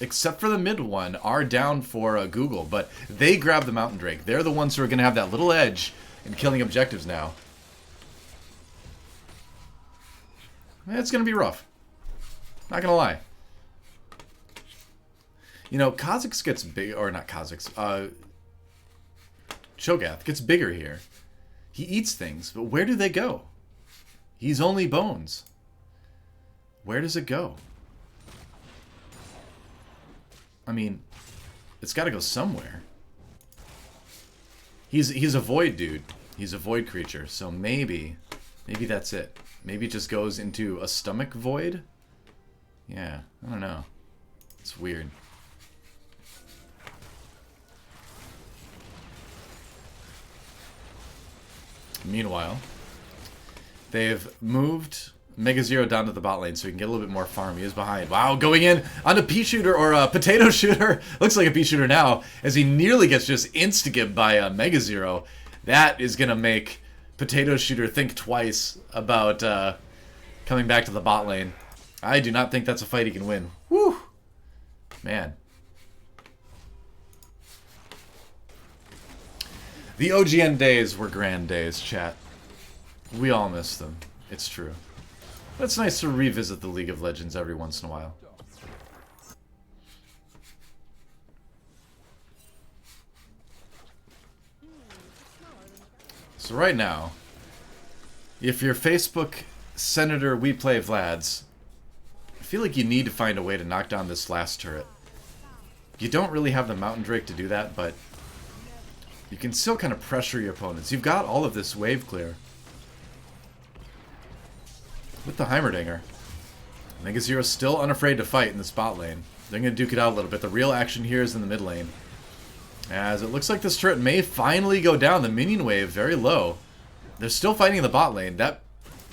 except for the mid one, are down for Google. But they grabbed the Mountain Drake. They're the ones who are going to have that little edge in killing objectives now. It's going to be rough. Not going to lie. Kha'Zix gets big, or not Kha'Zix, Cho'Gath gets bigger here. He eats things, but where do they go? He's only bones. Where does it go? I mean, it's got to go somewhere. He's a void dude. He's a void creature, so maybe that's it. Maybe it just goes into a stomach void? Yeah, I don't know. It's weird. Meanwhile, they've moved Mega Zero down to the bot lane so he can get a little bit more farm. He is behind. Wow, going in on a pea shooter or a potato shooter. Looks like a pea shooter now as he nearly gets just insta-gibbed by Mega Zero. That is going to make Potato Shooter think twice about coming back to the bot lane. I do not think that's a fight he can win. Woo! Man. The OGN days were grand days, chat. We all miss them. It's true. But it's nice to revisit the League of Legends every once in a while. So right now, if you're Facebook Senator We Play Vlads, I feel like you need to find a way to knock down this last turret. You don't really have the Mountain Drake to do that, but you can still kind of pressure your opponents. You've got all of this wave clear. With the Heimerdinger, Mega Zero's still unafraid to fight in this bot lane. They're going to duke it out a little bit. The real action here is in the mid lane. As it looks like this turret may finally go down. The minion wave very low. They're still fighting in the bot lane. That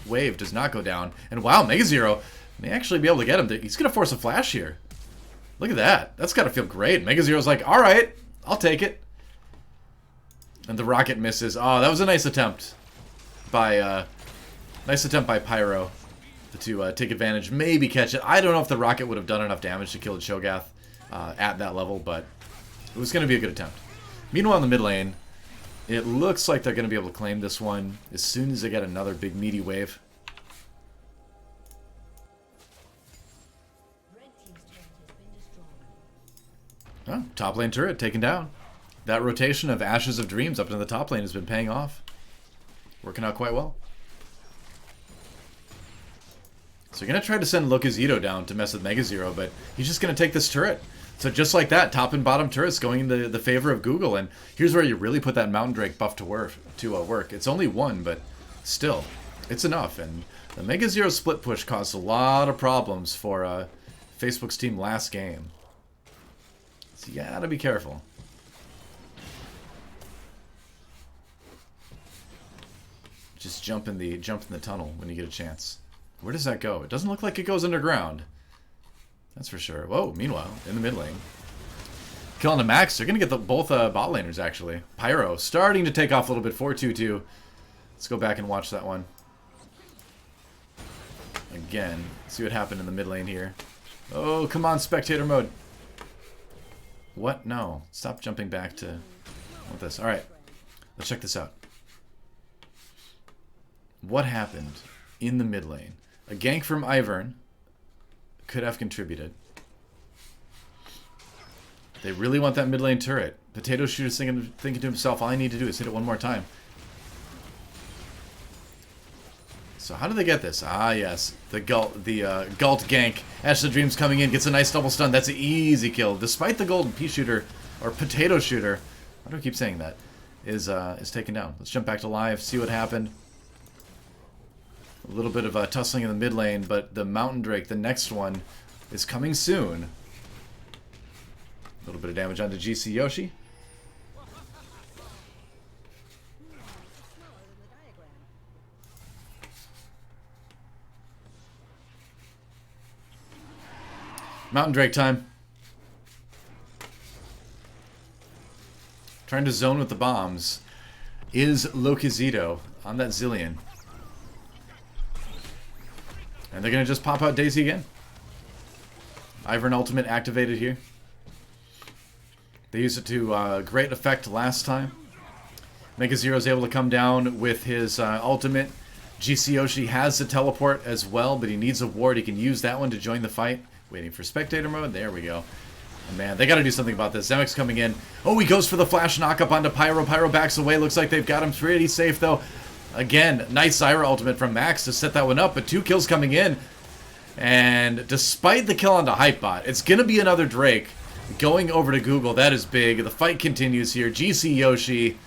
wave does not go down. And wow, Mega Zero may actually be able to get him. He's going to force a flash here. Look at that. That's got to feel great. Mega Zero's like, alright, I'll take it. And the rocket misses. Oh, that was a nice attempt by Pyro to take advantage. Maybe catch it. I don't know if the rocket would have done enough damage to kill Cho'Gath at that level, but it was going to be a good attempt. Meanwhile, in the mid lane, it looks like they're going to be able to claim this one as soon as they get another big meaty wave. Oh, top lane turret taken down. That rotation of Ashes of Dreams up into the top lane has been paying off. Working out quite well. So you're going to try to send Locazito down to mess with Mega Zero, but he's just going to take this turret. So just like that, top and bottom turrets going in the favor of Google. And here's where you really put that Mountain Drake buff to work. It's only one, but still, it's enough. And the Mega Zero split push caused a lot of problems for Facebook's team last game. So you gotta be careful. Just jump in the tunnel when you get a chance. Where does that go? It doesn't look like it goes underground. That's for sure. Whoa, meanwhile, in the mid lane. Killing a Max. They're going to get both bot laners, actually. Pyro starting to take off a little bit. 4-2-2. Let's go back and watch that one. Again. See what happened in the mid lane here. Oh, come on, spectator mode. What? No. Stop jumping back to... I want this. Alright. Let's check this out. What happened in the mid lane? A gank from Ivern could have contributed. They really want that mid lane turret. Potato Shooter's thinking to himself, all I need to do is hit it one more time. So how do they get this? Ah, yes. The Galt gank. Ash of Dreams coming in, gets a nice double stun. That's an easy kill. Despite the golden pea shooter, or potato shooter, why do I keep saying that, is taken down. Let's jump back to live, see what happened. A little bit of tussling in the mid lane, but the Mountain Drake, the next one, is coming soon. A little bit of damage onto GC Yoshi. Mountain Drake time. Trying to zone with the bombs is Locazito on that Zillion. And they're going to just pop out Daisy again. Ivern ultimate activated here. They used it to great effect last time. Mega Zero is able to come down with his ultimate. GC Yoshi has the teleport as well, but he needs a ward. He can use that one to join the fight. Waiting for spectator mode. There we go. And man, they got to do something about this. Zemic's coming in. Oh, he goes for the flash knock-up onto Pyro. Pyro backs away. Looks like they've got him pretty safe, though. Again, nice Zyra ultimate from Max to set that one up, but 2 kills coming in. And despite the kill onto Hypebot, it's going to be another Drake going over to Google. That is big. The fight continues here. GC Yoshi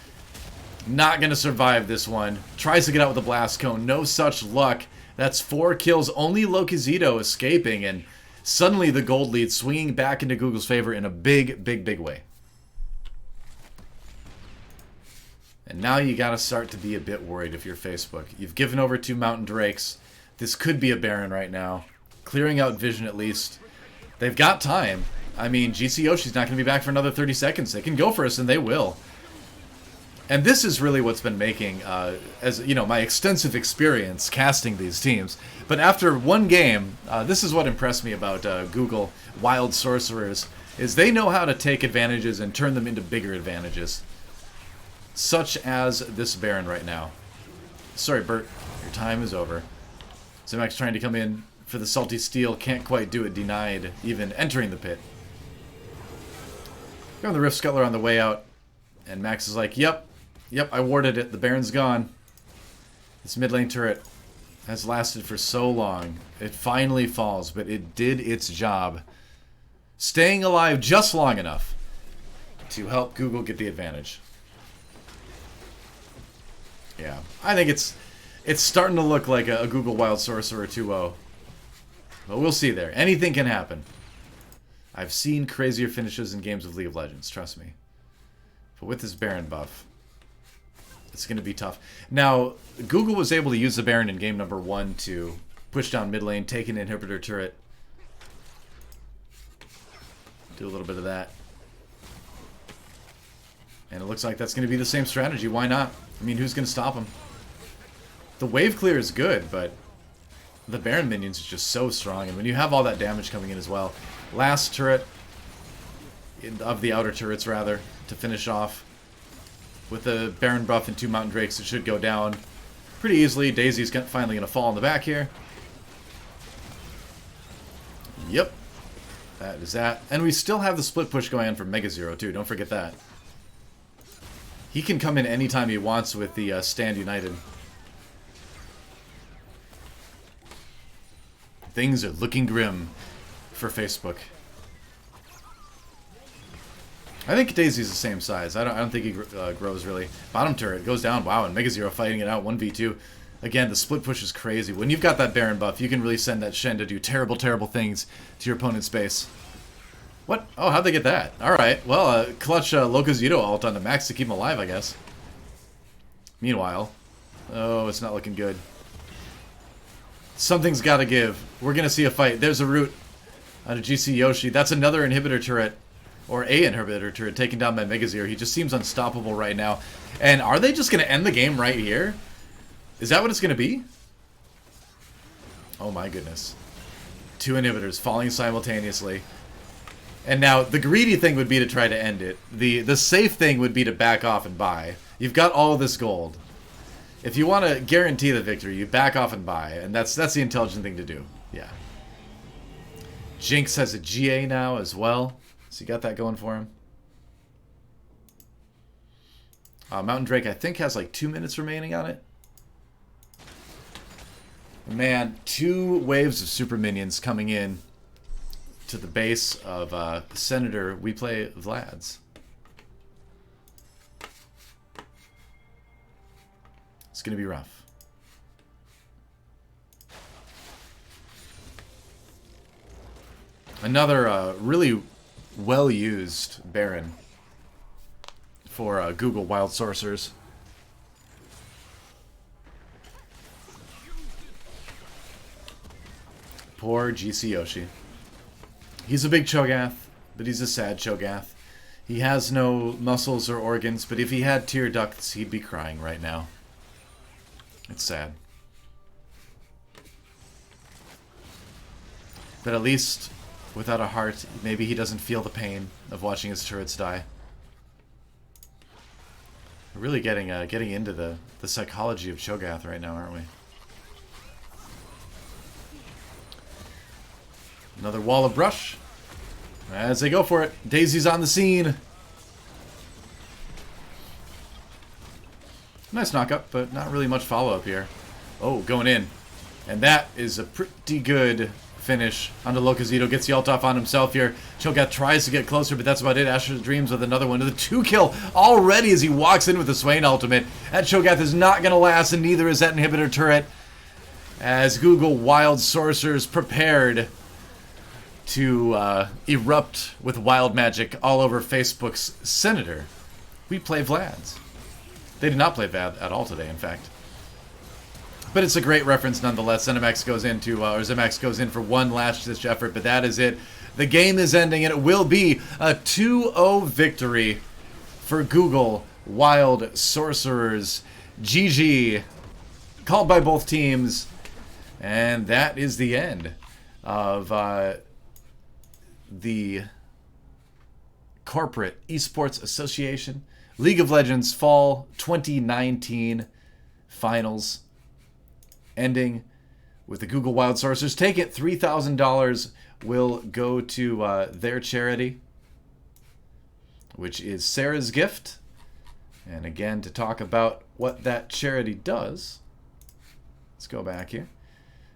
not going to survive this one. Tries to get out with a blast cone. No such luck. That's 4 kills. Only Locazito escaping, and suddenly the gold lead swinging back into Google's favor in a big, big, big way. And now you got to start to be a bit worried if you're Facebook. You've given over 2 Mountain Drakes. This could be a Baron right now. Clearing out vision at least. They've got time. I mean, GC Yoshi's not going to be back for another 30 seconds. They can go for us, and they will. And this is really what's been making, as you know, my extensive experience casting these teams. But after one game, this is what impressed me about Google Wild Sorcerers, is they know how to take advantages and turn them into bigger advantages. Such as this Baron right now. Sorry, Bert, your time is over. Zimek's trying to come in for the Salty Steel, can't quite do it, denied even entering the pit. Going the Rift Scuttler on the way out, and Max is like, yep, I warded it, the Baron's gone. This mid lane turret has lasted for so long. It finally falls, but it did its job. Staying alive just long enough to help Google get the advantage. Yeah, I think it's starting to look like a Google Wild Sorcerer 2-0. But we'll see there. Anything can happen. I've seen crazier finishes in games of League of Legends, trust me. But with this Baron buff, it's going to be tough. Now, Google was able to use the Baron in game number 1 to push down mid lane, take an inhibitor turret. Do a little bit of that. And it looks like that's going to be the same strategy. Why not? I mean, who's going to stop him? The wave clear is good, but the Baron minions is just so strong. And when you have all that damage coming in as well. Last turret, of the outer turrets rather, to finish off. With the Baron buff and 2 Mountain Drakes, it should go down pretty easily. Daisy's finally going to fall in the back here. Yep. That is that. And we still have the split push going on for Mega Zero too, don't forget that. He can come in anytime he wants with the Stand United. Things are looking grim for Facebook. I think Daisy's the same size. I don't think he grows really. Bottom turret goes down. Wow, and Mega Zero fighting it out 1v2. Again, the split push is crazy. When you've got that Baron buff, you can really send that Shen to do terrible, terrible things to your opponent's base. What? Oh, how'd they get that? Alright, well, clutch Locozito ult on the Max to keep him alive, I guess. Meanwhile, oh, it's not looking good. Something's got to give. We're going to see a fight. There's a root on a GC Yoshi. That's another inhibitor turret. Or a inhibitor turret taken down by Megazero. He just seems unstoppable right now. And are they just going to end the game right here? Is that what it's going to be? Oh my goodness. 2 inhibitors falling simultaneously. And now, the greedy thing would be to try to end it. The safe thing would be to back off and buy. You've got all this gold. If you want to guarantee the victory, you back off and buy. And that's the intelligent thing to do. Yeah. Jinx has a GA now as well. So you got that going for him. Mountain Drake, I think, has like 2 minutes remaining on it. Man, 2 waves of super minions coming in to the base of Senator. We play Vlads. It's going to be rough. Another really well-used Baron for Google Wild Sorcerers. Poor GC Yoshi. He's a big Cho'Gath, but he's a sad Cho'Gath. He has no muscles or organs, but if he had tear ducts, he'd be crying right now. It's sad. But at least, without a heart, maybe he doesn't feel the pain of watching his turrets die. We're really getting into the psychology of Cho'Gath right now, aren't we? Another wall of brush. As they go for it. Daisy's on the scene. Nice knockup, but not really much follow-up here. Oh, going in. And that is a pretty good finish onto Locozito. Gets the ult off on himself here. Cho'Gath tries to get closer, but that's about it. Asher's Dreams with another one. The 2-kill already as he walks in with the Swain ultimate. That Cho'Gath is not going to last, and neither is that inhibitor turret. As Google Wild Sorcerers prepared to erupt with wild magic all over Facebook's Senator. We play Vlads. They did not play Vlad at all today, in fact. But it's a great reference nonetheless. Zenimax goes into, or Zenimax goes in for one last-ditch effort, but that is it. The game is ending, and it will be a 2-0 victory for Google Wild Sorcerers. GG. Called by both teams. And that is the end of the Corporate Esports Association League of Legends Fall 2019 Finals, ending with the Google Wild Sorcerers. Take it, $3,000 will go to their charity, which is Sarah's Gift. And again, to talk about what that charity does, let's go back here.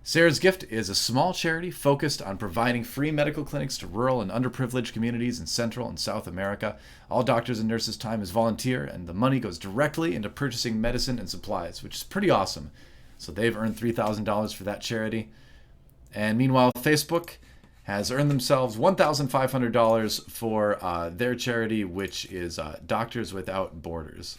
Sarah's Gift is a small charity focused on providing free medical clinics to rural and underprivileged communities in Central and South America. All doctors and nurses' time is volunteer, and the money goes directly into purchasing medicine and supplies, which is pretty awesome. So they've earned $3,000 for that charity. And meanwhile, Facebook has earned themselves $1,500 for their charity, which is Doctors Without Borders.